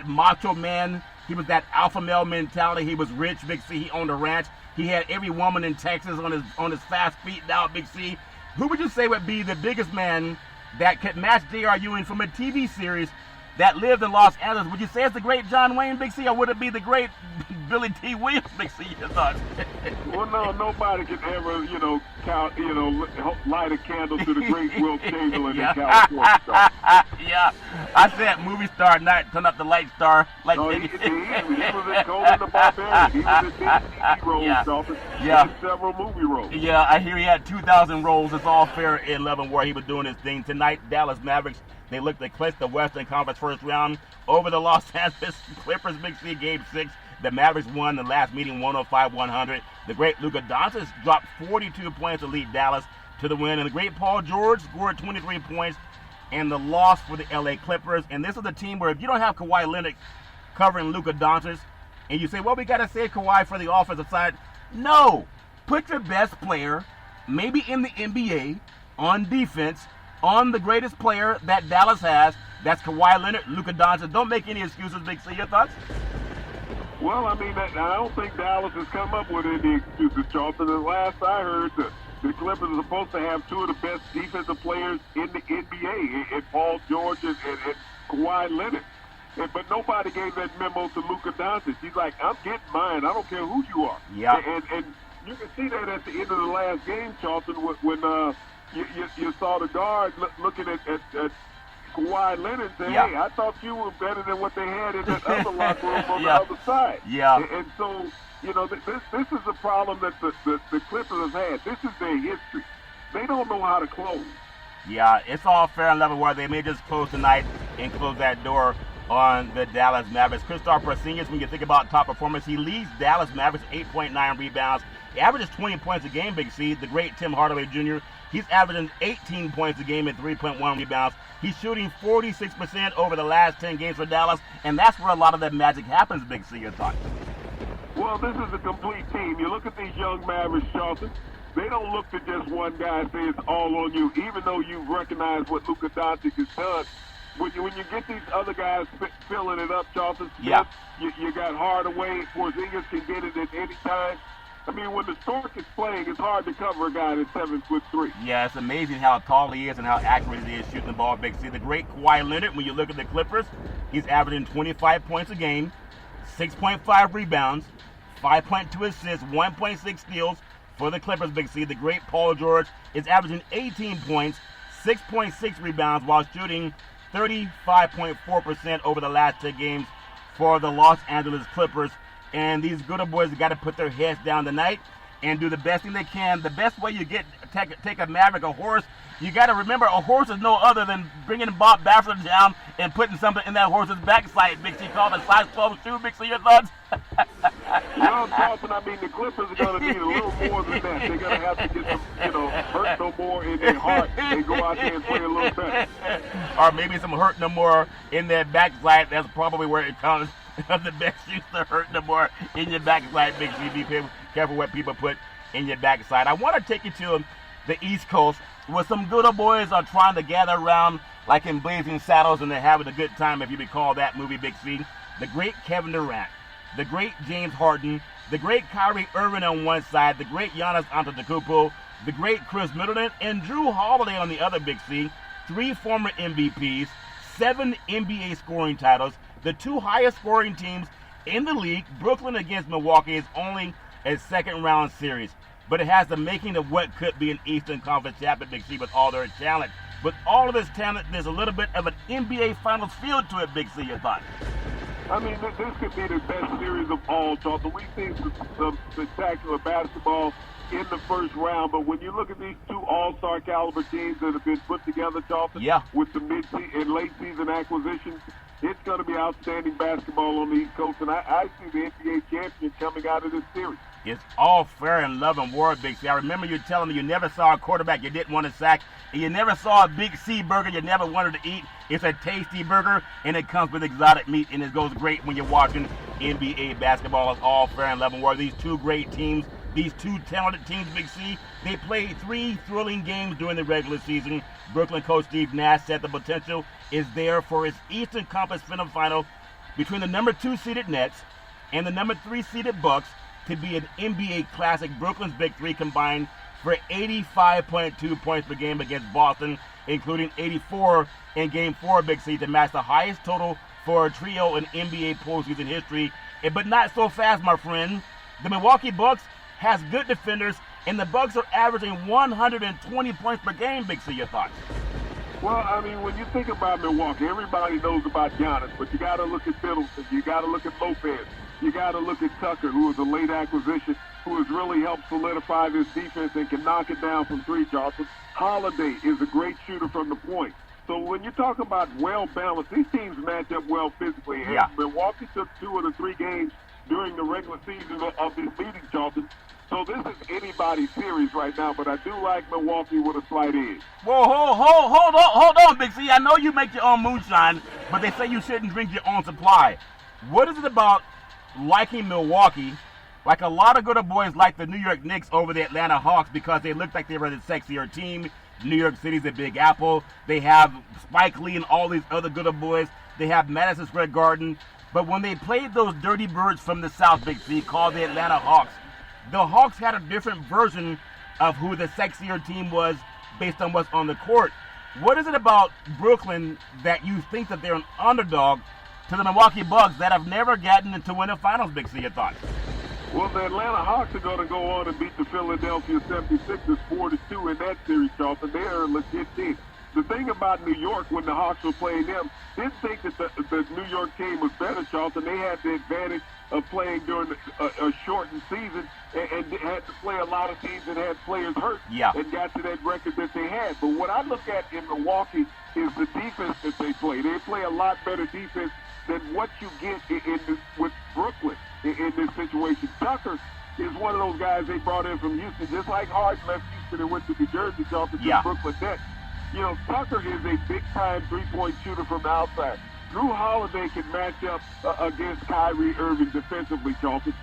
macho man. He was that alpha male mentality. He was rich, Big C. He owned a ranch. He had every woman in Texas on his fast feet now, Big C. Who would you say would be the biggest man that could match J.R. Ewing from a TV series that lived in Los Angeles? Would you say it's the great John Wayne, Big C, or would it be the great Billy T. Williams, Big C? Your thoughts? Well, no, nobody can ever, light a candle to the great Wilt Chamberlain in California. Yeah, I said movie star, not turn up the light star. Like no, he was in Conan the Barbarian. He was in TV roles, Charlton. Yeah. Several movie roles. Yeah, I hear he had 2,000 roles. It's all fair in 11 where he was doing his thing. Tonight, Dallas Mavericks, they look to clinch the Western Conference first round over the Los Angeles Clippers. Big C, Game 6. The Mavericks won the last meeting 105-100. The great Luka Doncic dropped 42 points to lead Dallas to the win. And the great Paul George scored 23 points and the loss for the LA Clippers. And this is a team where if you don't have Kawhi Leonard covering Luka Doncic, and you say, well, we got to save Kawhi for the offensive side. No. Put your best player, maybe in the NBA, on defense, on the greatest player that Dallas has. That's Kawhi Leonard, Luka Doncic. Don't make any excuses, Big C. Your thoughts? Well, I mean, I don't think Dallas has come up with any excuses, Charlton. The last I heard, the Clippers are supposed to have 2 of the best defensive players in the NBA, in Paul George and Kawhi Leonard. But nobody gave that memo to Luka Doncic. He's like, I'm getting mine. I don't care who you are. Yeah. And you can see that at the end of the last game, Charlton, when you saw the guard looking at Kawhi Leonard saying, yeah. Hey, I thought you were better than what they had in that other locker room on yeah. the other side. Yeah. And so, this is a problem that the Clippers have had. This is their history. They don't know how to close. Yeah, it's all fair and level where they may just close tonight and close that door on the Dallas Mavericks. Kristaps Porzingis, when you think about top performance, he leads Dallas Mavericks 8.9 rebounds. He averages 20 points a game, Big C. The great Tim Hardaway Jr., He's averaging 18 points a game and 3.1 rebounds. He's shooting 46% over the last 10 games for Dallas, and that's where a lot of that magic happens, Big C, your thoughts. Well, this is a complete team. You look at these young Mavericks, Charlton. They don't look to just one guy and say it's all on you, even though you recognize what Luka Doncic has done. When you get these other guys filling it up, Charlton, yeah. you got Hardaway. Porzingis can get it at any time. I mean, when the Stork is playing, it's hard to cover a guy that's 7'3". Yeah, it's amazing how tall he is and how accurate he is shooting the ball, Big C. The great Kawhi Leonard, when you look at the Clippers, he's averaging 25 points a game, 6.5 rebounds, 5.2 assists, 1.6 steals for the Clippers, Big C. The great Paul George is averaging 18 points, 6.6 rebounds while shooting 35.4% over the last 10 games for the Los Angeles Clippers. And these good old boys have got to put their heads down tonight and do the best thing they can. The best way you take a Maverick, a horse, you got to remember a horse is no other than bringing Bob Baffert down and putting something in that horse's backside, Big C, called a size 12 shoe. Big C, your thoughts? Well, Charlton, I mean, the Clippers are going to need a little more than that. They're going to have to get some, hurt no more in their heart and go out there and play a little better. Or maybe some hurt no more in their backside. That's probably where it comes. The best shoes to hurt no more in your backside, Big C. Be careful what people put in your backside. I want to take you to the East Coast where some good old boys are trying to gather around like in Blazing Saddles and they're having a good time, if you recall that movie, Big C. The great Kevin Durant, the great James Harden, the great Kyrie Irving on one side, the great Giannis Antetokounmpo, the great Chris Middleton, and Drew Holiday on the other, Big C. 3 former MVPs, 7 NBA scoring titles. The 2 highest scoring teams in the league, Brooklyn against Milwaukee, is only a second-round series. But it has the making of what could be an Eastern Conference champion, Big C, with all their talent. With all of this talent, there's a little bit of an NBA Finals feel to it, Big C, your thoughts? I mean, this could be the best series of all, Charlton. We've seen some spectacular basketball in the first round, but when you look at these 2 all-star caliber teams that have been put together, Charlton, with the mid-season and late-season acquisitions, it's going to be outstanding basketball on the East Coast, and I see the NBA champion coming out of this series. It's all fair and love and war, Big C. I remember you telling me you never saw a quarterback you didn't want to sack, and you never saw a Big C burger you never wanted to eat. It's a tasty burger, and it comes with exotic meat, and it goes great when you're watching NBA basketball. It's all fair and love and war. These 2 great teams, these 2 talented teams, Big C, they played 3 thrilling games during the regular season. Brooklyn coach Steve Nash said the potential is there for his Eastern Conference final between the number 2 seeded Nets and the number 3 seeded Bucks to be an NBA classic. Brooklyn's Big 3 combined for 85.2 points per game against Boston, including 84 in Game 4, Big C, to match the highest total for a trio in NBA postseason history. But not so fast, my friend. The Milwaukee Bucks has good defenders, and the Bucks are averaging 120 points per game, Big C, your thoughts? Well, I mean, when you think about Milwaukee, everybody knows about Giannis, but you got to look at Middleton, you got to look at Lopez, you got to look at Tucker, who was a late acquisition, who has really helped solidify this defense and can knock it down from 3, Charlton. Holiday is a great shooter from the point. So when you talk about well-balanced, these teams match up well physically. And Milwaukee took 2 of the 3 games during the regular season of this meeting, Charlton. So this is anybody's series right now, but I do like Milwaukee with a slight edge. Whoa, hold on, Big C. I know you make your own moonshine, but they say you shouldn't drink your own supply. What is it about liking Milwaukee? Like a lot of good old boys like the New York Knicks over the Atlanta Hawks because they look like they were the sexier team. New York City's a Big Apple. They have Spike Lee and all these other good old boys. They have Madison Square Garden. But when they played those dirty birds from the South, Big C, called the Atlanta Hawks, the Hawks had a different version of who the sexier team was based on what's on the court. What is it about Brooklyn that you think that they're an underdog to the Milwaukee Bucks that have never gotten into winning finals, Big C, your thoughts? Well, the Atlanta Hawks are going to go on and beat the Philadelphia 76ers 4-2 in that series, Charlton. They are a legit team. The thing about New York, when the Hawks were playing them, didn't think that the New York team was better, Charlton. They had the advantage of playing during a shortened season and had to play a lot of teams that had players hurt and got to that record that they had. But what I look at in Milwaukee is the defense that they play. They play a lot better defense than what you get with Brooklyn in this situation. Tucker is one of those guys they brought in from Houston, just like Harden left Houston. Washington and went to New Jersey, Charleston, to Yeah. the Brooklyn Nets. You know, Tucker is a big-time three-point shooter from the outside. Drew Holiday can match up against Kyrie Irving defensively, Charleston.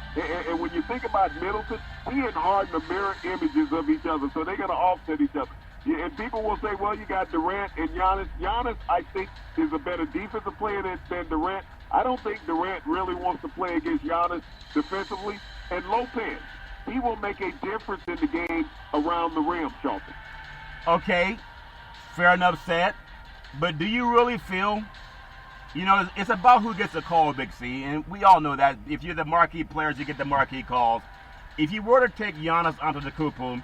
And when you think about Middleton, he and Harden are mirror images of each other, so they're going to offset each other. Yeah, and people will say, well, you got Durant and Giannis. Giannis, I think, is a better defensive player than Durant. I don't think Durant really wants to play against Giannis defensively. And Lopez, he will make a difference in the game around the rim, Charleston. Okay, fair enough said. But do you really feel, you know, it's about who gets the call, Big C, and we all know that. If you're the marquee players, you get the marquee calls. If you were to take Giannis Antetokounmpo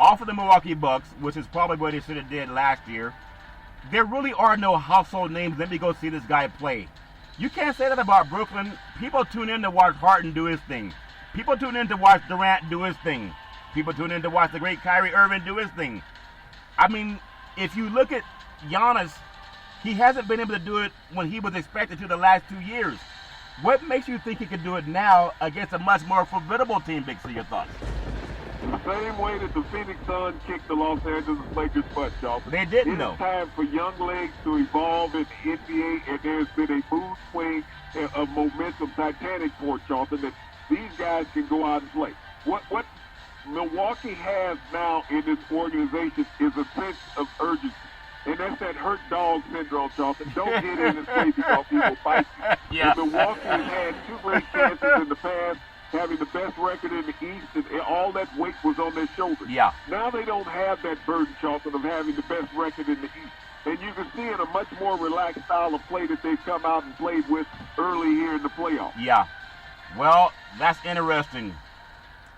off of the Milwaukee Bucks, which is probably what they should have did last year, there really are no household names. Let me go see this guy play. You can't say that about Brooklyn. People tune in to watch Harden do his thing. People tune in to watch Durant do his thing. People tune in to watch the great Kyrie Irving do his thing. I mean, if you look at Giannis, he hasn't been able to do it when he was expected to the last 2 years. What makes you think he can do it now against a much more formidable team, Big C? Your thoughts? The same way that the Phoenix Suns kicked the Los Angeles Lakers' butt, Charleston. They didn't, though. It's time for young legs to evolve in the NBA, and there's been a mood swing of momentum, titanic for Charleston, that these guys can go out and play. What Milwaukee has now in this organization is a sense of urgency. And that's that hurt dog syndrome, Charleston. Don't get in his way because he will bite you. Yeah. And Milwaukee has had 2 great chances in the past, having the best record in the East, and all that weight was on their shoulders. Yeah. Now they don't have that burden, Charleston, of having the best record in the East. And you can see in a much more relaxed style of play that they've come out and played with early here in the playoffs. Yeah. Well, that's interesting.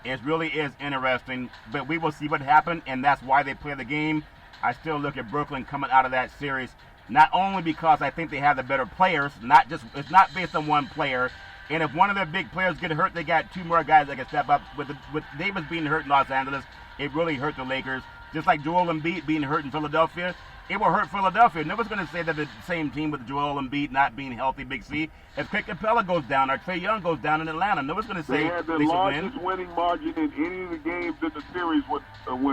It really is interesting, but we will see what happens, and that's why they play the game. I still look at Brooklyn coming out of that series, not only because I think they have the better players, it's not based on one player. And if one of their big players get hurt, they got 2 more guys that can step up. With Davis being hurt in Los Angeles, it really hurt the Lakers. Just like Joel Embiid being hurt in Philadelphia, it will hurt Philadelphia. Nobody's going to say that the same team with Joel Embiid not being healthy, Big C. If Clint Capella goes down or Trae Young goes down in Atlanta, nobody's going to say they had the they should largest win. winning margin in any of the games in the series when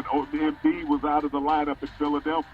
Embiid was out of the lineup in Philadelphia.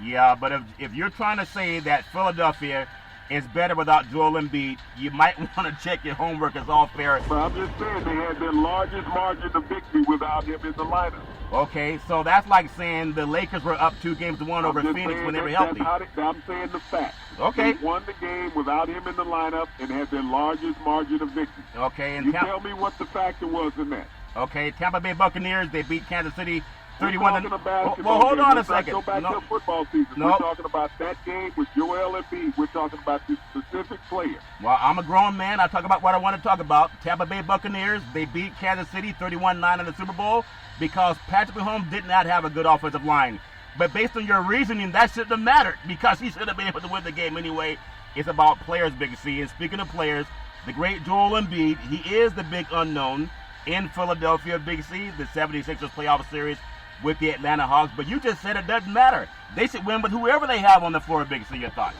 Yeah, but if you're trying to say that Philadelphia is better without Joel Embiid, you might want to check your homework. It's all fair. But I'm just saying they had their largest margin of victory without him in the lineup. Okay, so that's like saying the Lakers were up 2-1 over Phoenix when they were healthy. I'm saying the fact. Okay. They won the game without him in the lineup and had their largest margin of victory. Okay, and you tell me what the factor was in that. Okay, Tampa Bay Buccaneers, they beat Kansas City 31. We're talking about basketball. Well, hold on a Let's not second. go back to football season. No. We're talking about that game with Joel Embiid. We're talking about this specific player. Well, I'm a grown man. I talk about what I want to talk about. Tampa Bay Buccaneers, they beat Kansas City 31-9 in the Super Bowl because Patrick Mahomes did not have a good offensive line. But based on your reasoning, that shouldn't have mattered because he should have been able to win the game anyway. It's about players, Big C. And speaking of players, the great Joel Embiid, he is the big unknown in Philadelphia, Big C, the 76ers playoff series with the Atlanta Hawks. But you just said it doesn't matter. They should win with whoever they have on the floor, Big C. Your thoughts?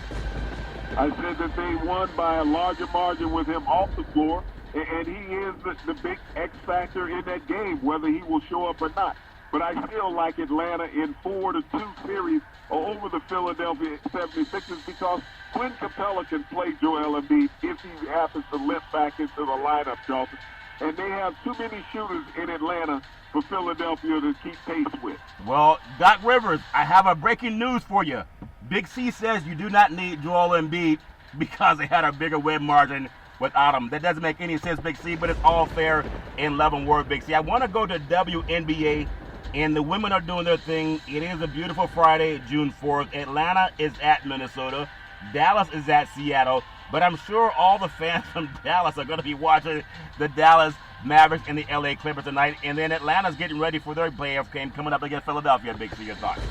I said that they won by a larger margin with him off the floor, and he is the big X factor in that game, whether he will show up or not. But I still like Atlanta in 4-2 series over the Philadelphia 76ers because Clint Capella can play Joel Embiid if he happens to limp back into the lineup, Charleston. And they have too many shooters in Atlanta for Philadelphia to keep pace with. Well, Doc Rivers, I have a breaking news for you. Big C says you do not need Joel Embiid because they had a bigger win margin without him. That doesn't make any sense, Big C, but it's all fair in love and war, Big C. I want to go to WNBA, and the women are doing their thing. It is a beautiful Friday, June 4th. Atlanta is at Minnesota. Dallas is at Seattle. But I'm sure all the fans from Dallas are going to be watching the Dallas Mavericks and the LA Clippers tonight. And then Atlanta's getting ready for their playoff game coming up against Philadelphia. Big C, your thoughts?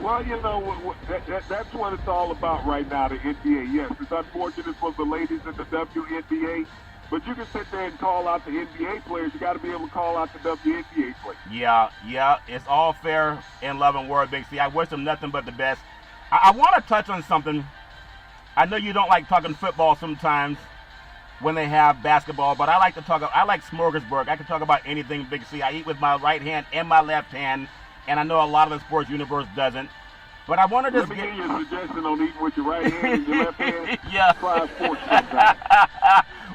Well, you know, that's what it's all about right now, the NBA. Yes, it's unfortunate for the ladies in the WNBA, but you can sit there and call out the NBA players. You got to be able to call out the WNBA players. Yeah, it's all fair in love and war, Big C. I wish them nothing but the best. I want to touch on something. I know you don't like talking football sometimes, when they have basketball, but I like smorgasbord. I can talk about anything, Big C. I eat with my right hand and my left hand, and I know a lot of the sports universe doesn't. But I want to just Let me give you a suggestion on eating with your right hand and your left hand. Yeah. Try a fork sometime.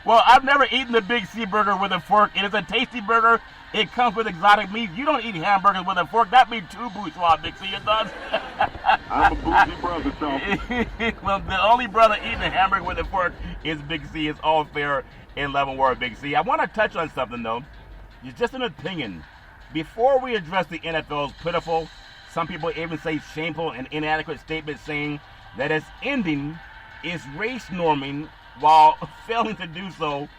Well, I've never eaten the Big C burger with a fork. It is a tasty burger. It comes with exotic meat. You don't eat hamburgers with a fork. That'd be too bourgeois, Big C. It does. I'm a bougie brother, Charles. Well, the only brother eating a hamburger with a fork is Big C. It's all fair in love and war, Big C. I want to touch on something, though. It's just an opinion. Before we address the NFL's pitiful, some people even say shameful and inadequate statement saying that its ending is race norming while failing to do so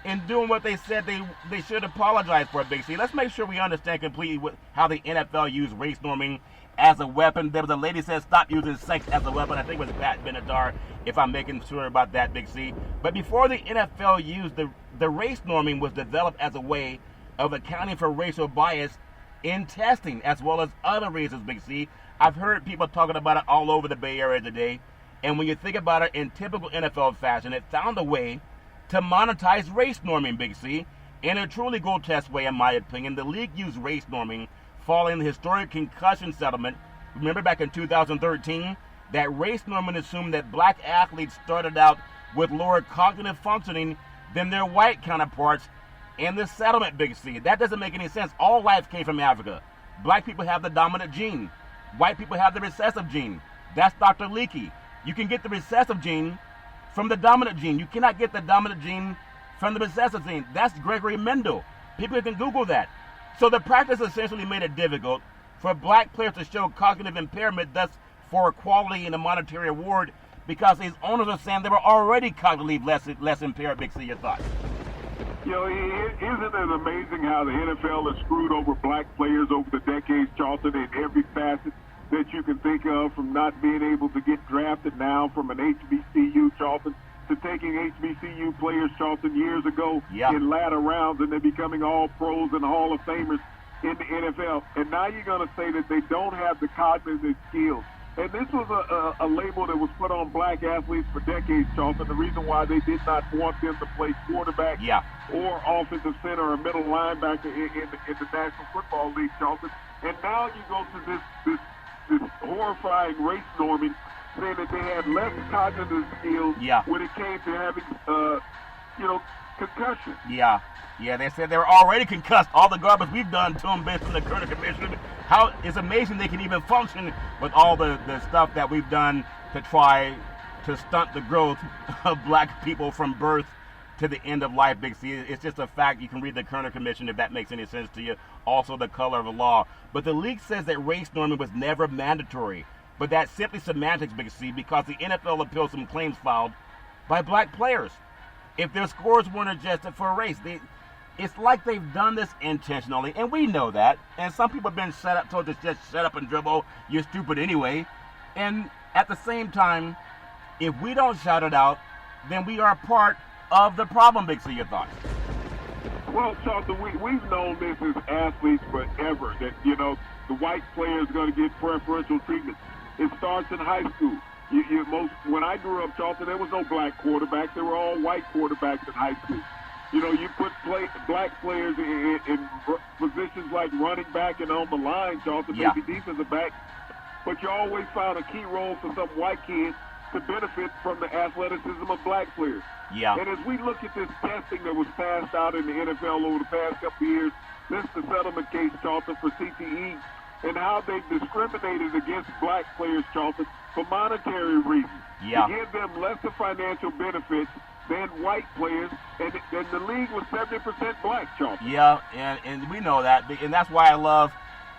and doing what they said they should apologize for, Big C. Let's make sure we understand completely how the NFL used race norming as a weapon. There was a lady said stop using sex as a weapon. I think it was Pat Benatar, if I'm making sure about that, Big C. But before the NFL used the race norming was developed as a way of accounting for racial bias in testing as well as other reasons, Big C. I've heard people talking about it all over the Bay Area today. And when you think about it in typical NFL fashion, it found a way to monetize race norming, Big C. In a truly grotesque way, in my opinion, the league used race norming following the historic concussion settlement. Remember back in 2013, that race norming assumed that black athletes started out with lower cognitive functioning than their white counterparts in the settlement, Big C. That doesn't make any sense. All life came from Africa. Black people have the dominant gene. White people have the recessive gene. That's Dr. Leakey. You can get the recessive gene from the dominant gene. You cannot get the dominant gene from the recessive gene. That's Gregory Mendel. People can Google that. So the practice essentially made it difficult for black players to show cognitive impairment, thus for equality in a monetary award, because these owners are saying they were already cognitively less impaired. Big C, your thoughts? You know, isn't it amazing how the NFL has screwed over black players over the decades, Charlton, in every facet that you can think of, from not being able to get drafted now from an HBCU, Charlton, to taking HBCU players, Charlton, years ago in latter rounds, and they're becoming all pros and Hall of Famers in the NFL. And now you're going to say that they don't have the cognitive skills. And this was a label that was put on black athletes for decades, Charlton. The reason why they did not want them to play quarterback or offensive center or middle linebacker in the National Football League, Charlton. And now you go to this horrifying race norming, saying that they had less cognitive skills when it came to having, concussion. Yeah, they said they were already concussed. All the garbage we've done to them based on the current commission. How it's amazing they can even function with all the stuff that we've done to try to stunt the growth of black people from birth to the end of life, Big C. It's just a fact. You can read the Kerner Commission if that makes any sense to you. Also the color of the law. But the league says that race norming was never mandatory. But that's simply semantics, Big C, because the NFL appealed some claims filed by black players. If their scores weren't adjusted for race, it's like they've done this intentionally, and we know that. And some people have been told to just shut up and dribble, you're stupid anyway. And at the same time, if we don't shout it out, then we are part of the problem, Big C. Your thoughts? Well, Charlton, we've known this as athletes forever, that, the white player is going to get preferential treatment. It starts in high school. When I grew up, Charlton, there was no black quarterbacks. There were all white quarterbacks in high school. You put black players in positions like running back and on the line, Charlton, maybe defensive back. But you always found a key role for some white kids to benefit from the athleticism of black players. And as we look at this testing that was passed out in the NFL over the past couple of years, this is the settlement case, Charlton, for CTE, and how they discriminated against black players, Charlton, for monetary reasons. To give them lesser financial benefits than white players, and the league was 70% black, Charlton. And we know that, and that's why I love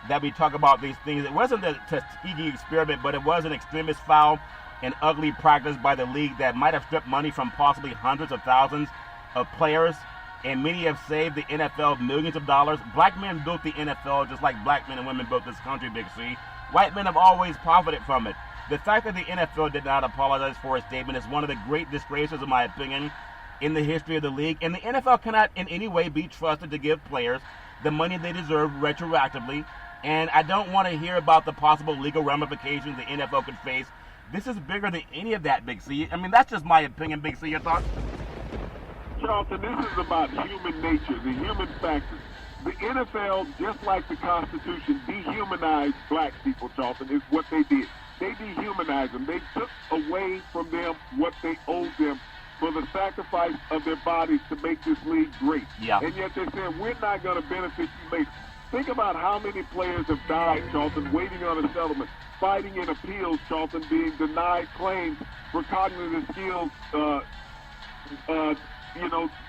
that we talk about these things. It wasn't a Tuskegee experiment, but it was an extremist foul and ugly practice by the league that might have stripped money from possibly hundreds of thousands of players, and many have saved the NFL millions of dollars. Black men built the NFL just like black men and women built this country, Big C. White men have always profited from it. The fact that the NFL did not apologize for a statement is one of the great disgraces, in my opinion, in the history of the league. And the NFL cannot in any way be trusted to give players the money they deserve retroactively. And I don't want to hear about the possible legal ramifications the NFL could face. This is bigger than any of that, Big C. I mean, that's just my opinion, Big C. Your thoughts? Charlton, this is about human nature, the human factor. The NFL, just like the Constitution, dehumanized black people, Charlton, is what they did. They dehumanized them. They took away from them what they owed them for the sacrifice of their bodies to make this league great. Yeah. And yet they said, we're not going to benefit you later. Think about how many players have died, Charlton, waiting on a settlement, fighting in appeals, Charlton, being denied claims for cognitive skills,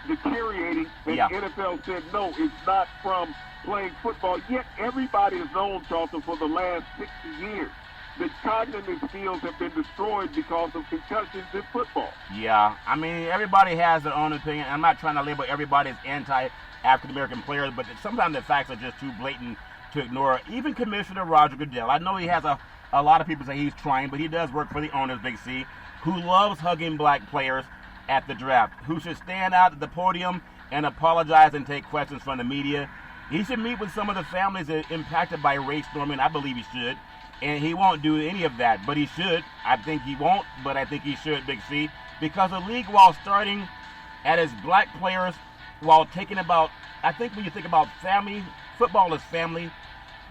deteriorating. And Yeah. the NFL said, no, it's not from playing football. Yet everybody has known, Charlton, for the last 60 years that cognitive skills have been destroyed because of concussions in football. Yeah, I mean, everybody has their own opinion. I'm not trying to label everybody as anti-African-American players, but sometimes the facts are just too blatant to ignore. Even Commissioner Roger Goodell, I know he has a lot of people say he's trying, but he does work for the owners, Big C, who loves hugging black players at the draft, who should stand out at the podium and apologize and take questions from the media. He should meet with some of the families impacted by race norming. I believe he should. And he won't do any of that, but he should. I think he won't, but I think he should, Big C. Because the league, while starting at its black players, while taking about, I think when you think about family, football is family,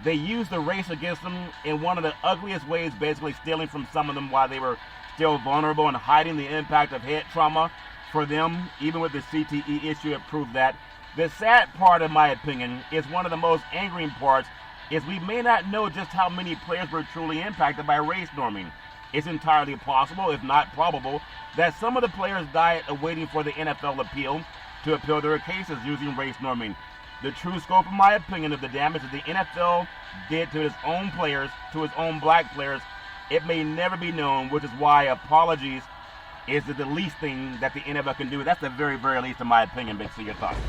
they use the race against them in one of the ugliest ways, basically stealing from some of them while they were still vulnerable and hiding the impact of head trauma for them. Even with the CTE issue, it proved that. The sad part, in my opinion, is one of the most angering parts, is we may not know just how many players were truly impacted by race norming. It's entirely possible, if not probable, that some of the players died awaiting for the NFL appeal to appeal their cases using race norming. The true scope, in my opinion, of the damage that the NFL did to its own players, to its own black players, it may never be known, which is why apologies is the least thing that the NFL can do. That's the very, very least, in my opinion. Big C, your thoughts?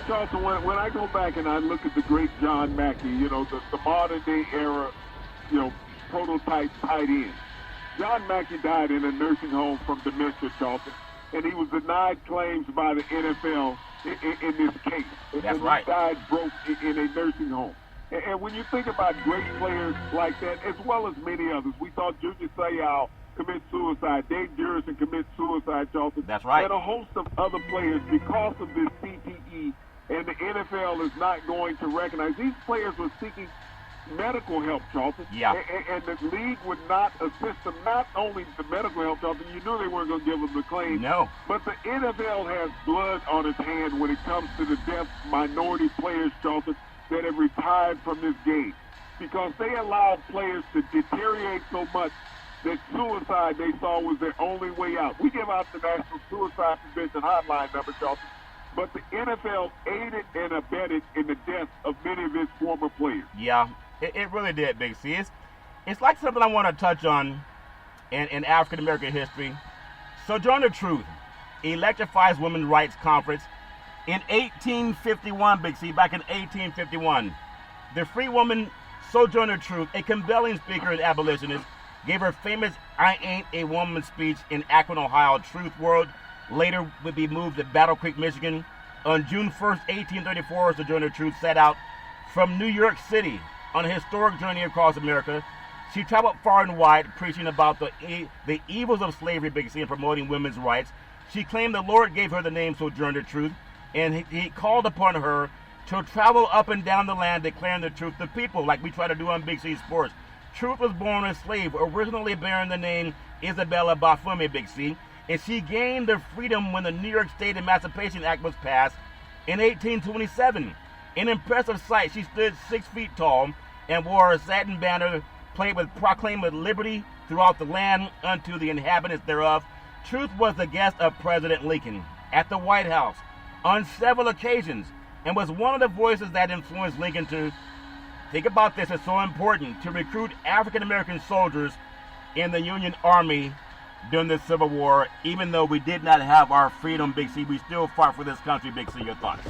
Charlton, when I go back and I look at the great John Mackey, the modern day era, prototype tight end. John Mackey died in a nursing home from dementia, Charlton, and he was denied claims by the NFL in this case. That's and right. He died broke in a nursing home. And when you think about great players like that, as well as many others, we saw Junior Seau commit suicide, Dave Jurison commit suicide, Charlton. That's right. And a host of other players because of this CTE, and the NFL is not going to recognize. These players were seeking medical help, Charlton. Yeah. And the league would not assist them, not only the medical help, Charlton, you knew they weren't going to give them the claim. No. But the NFL has blood on its hand when it comes to the deaf minority players, Charlton, that have retired from this game. Because they allowed players to deteriorate so much that suicide they saw was their only way out. We give out the National Suicide Prevention Hotline number, Charlton, but the NFL aided and abetted in the death of many of its former players. Yeah, it really did, Big C. It's like something I want to touch on in African-American history. Sojourner Truth electrifies Women's Rights Conference in 1851, Big C, back in 1851. The free woman Sojourner Truth, a compelling speaker and abolitionist, gave her famous I Ain't a Woman speech in Akron, Ohio, Truth World. Later would be moved to Battle Creek, Michigan. On June 1st, 1834, Sojourner Truth set out from New York City on a historic journey across America. She traveled far and wide, preaching about the evils of slavery, Big C, and promoting women's rights. She claimed the Lord gave her the name Sojourner Truth, and he called upon her to travel up and down the land declaring the truth to people, like we try to do on Big C Sports. Truth was born a slave, originally bearing the name Isabella Bafumi, Big C, and she gained her freedom when the New York State Emancipation Act was passed in 1827. An impressive sight, she stood 6 feet tall and wore a satin banner proclaimed with liberty throughout the land unto the inhabitants thereof. Truth was the guest of President Lincoln at the White House on several occasions and was one of the voices that influenced Lincoln to, think about this, it's so important, to recruit African-American soldiers in the Union Army during the Civil War. Even though we did not have our freedom, Big C, we still fought for this country, Big C. Your thoughts?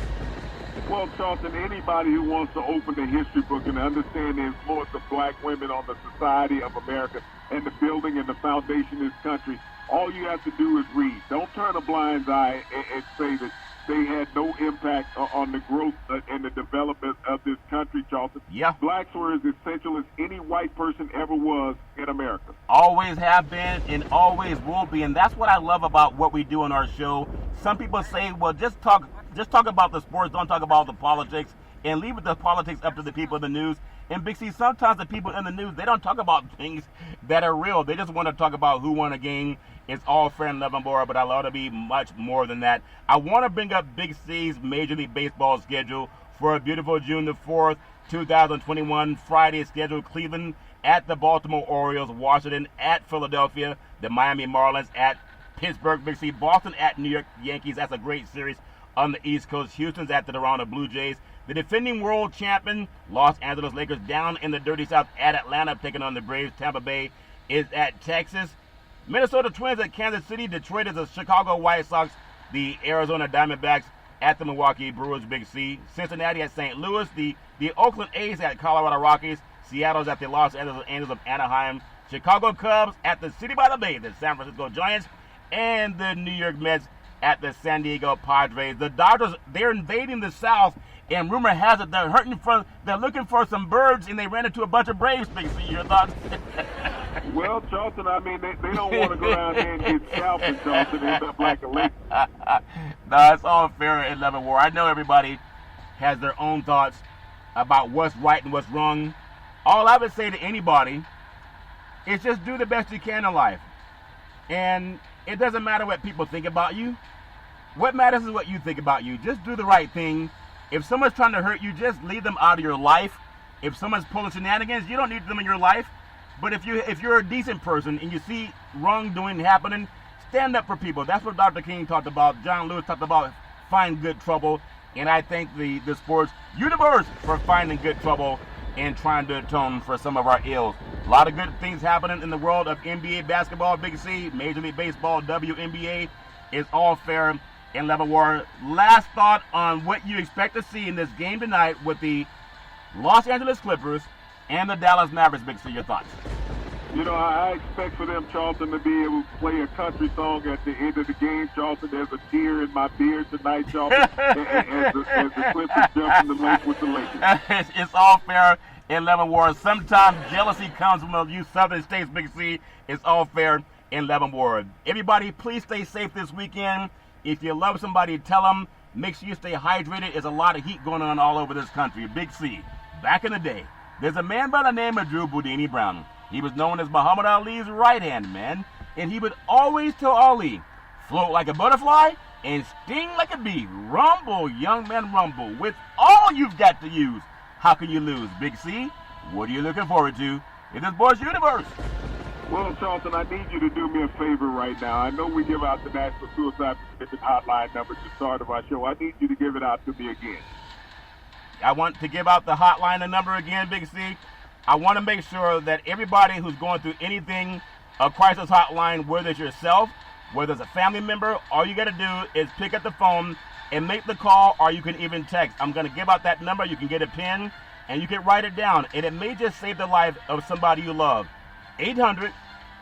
Well, Charlton, anybody who wants to open the history book and understand the influence of black women on the society of America and the building and the foundation of this country, all you have to do is read. Don't turn a blind eye and say that they had no impact on the growth and the development of this country, Charlton. Yeah. Blacks were as essential as any white person ever was in America. Always have been and always will be, and that's what I love about what we do on our show. Some people say, well, just talk about the sports, don't talk about the politics, and leave the politics up to the people in the news. And Big C, sometimes the people in the news, they don't talk about things that are real. They just want to talk about who won a game. It's all fair and love and war, but I love to be much more than that. I want to bring up Big C's Major League Baseball schedule for a beautiful June the 4th, 2021. Friday schedule: Cleveland at the Baltimore Orioles, Washington at Philadelphia, the Miami Marlins at Pittsburgh. Big C, Boston at New York Yankees. That's a great series on the East Coast. Houston's at the Toronto Blue Jays. The defending world champion, Los Angeles Lakers, down in the dirty South at Atlanta, taking on the Braves. Tampa Bay is at Texas. Minnesota Twins at Kansas City. Detroit is the Chicago White Sox. The Arizona Diamondbacks at the Milwaukee Brewers. Big C. Cincinnati at St. Louis. The Oakland A's at Colorado Rockies. Seattle's at the Los Angeles Angels of Anaheim. Chicago Cubs at the City by the Bay, the San Francisco Giants. And the New York Mets at the San Diego Padres. The Dodgers, they're invading the South, and rumor has it they're looking for some birds, and they ran into a bunch of Braves. Big C, your thoughts? Well, Charlton, I mean, they don't want to go down there and get scalped, and Charlton end up like a lake. No, it's all fair in love and war. I know everybody has their own thoughts about what's right and what's wrong. All I would say to anybody is just do the best you can in life. And it doesn't matter what people think about you. What matters is what you think about you. Just do the right thing. If someone's trying to hurt you, just leave them out of your life. If someone's pulling shenanigans, you don't need them in your life. But if you're a decent person and you see wrongdoing happening, stand up for people. That's what Dr. King talked about. John Lewis talked about find good trouble. And I thank the sports universe for finding good trouble and trying to atone for some of our ills. A lot of good things happening in the world of NBA basketball, Big C, Major League Baseball, WNBA. It's all fair and level war. Last thought on what you expect to see in this game tonight with the Los Angeles Clippers and the Dallas Mavericks. Big C, your thoughts? You know, I expect for them, Charlton, to be able to play a country song at the end of the game, Charlton. There's a tear in my beard tonight, Charlton, as the Clippers jump in the lake with the Lakers. It's all fair in level war. Sometimes jealousy comes from you Southern states, Big C. It's all fair in level war. Everybody, please stay safe this weekend. If you love somebody, tell them. Make sure you stay hydrated. There's a lot of heat going on all over this country. Big C, back in the day, there's a man by the name of Drew Boudini Brown. He was known as Muhammad Ali's right-hand man, and he would always tell Ali, float like a butterfly and sting like a bee. Rumble, young man, rumble. With all you've got to use, how can you lose? Big C, what are you looking forward to in this Sports Universe? Well, Charlton, I need you to do me a favor right now. I know we give out the National Suicide Prevention Hotline number to start of our show. I need you to give it out to me again. I want to give out the hotline and number again, Big C. I want to make sure that everybody who's going through anything, a crisis hotline, whether it's yourself, whether it's a family member, all you got to do is pick up the phone and make the call, or you can even text. I'm going to give out that number. You can get a pen, and you can write it down, and it may just save the life of somebody you love.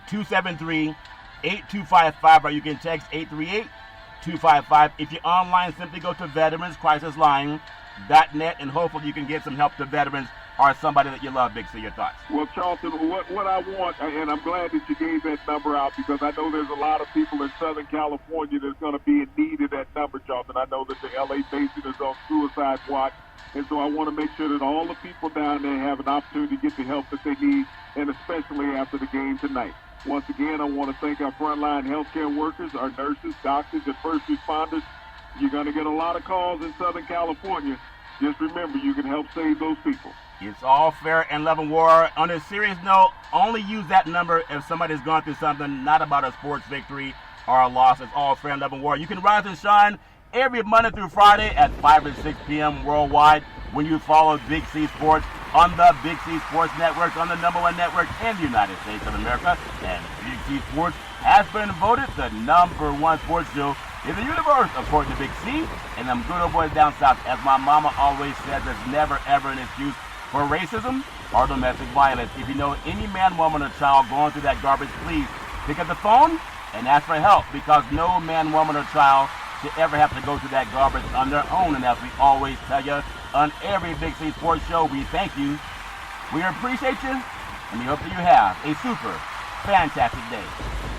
800-273-8255, or you can text 838-255. If you're online, simply go to veteranscrisisline.net, and hopefully you can get some help to veterans or somebody that you love. Big C, your thoughts? Well, Charlton, what I want, and I'm glad that you gave that number out, because I know there's a lot of people in Southern California that's going to be in need of that number, Charlton. I know that the LA Basin is on suicide watch, and so I want to make sure that all the people down there have an opportunity to get the help that they need, and especially after the game tonight. Once again, I want to thank our frontline healthcare workers, our nurses, doctors, and first responders. You're going to get a lot of calls in Southern California. Just remember, you can help save those people. It's all fair and love and war. On a serious note, only use that number if somebody's gone through something, not about a sports victory or a loss. It's all fair and love and war. You can rise and shine every Monday through Friday at 5 and 6 p.m. worldwide when you follow Big C Sports on the Big C Sports Network, on the #1 network in the United States of America. And Big C Sports has been voted the #1 sports show in the universe, according to Big C and them good old boys down south. As my mama always says, there's never, ever an excuse for racism or domestic violence. If you know any man, woman, or child going through that garbage, please pick up the phone and ask for help, because no man, woman, or child to ever have to go through that garbage on their own. And as we always tell you on every Big C Sports show, we thank you, we appreciate you, and we hope that you have a super fantastic day.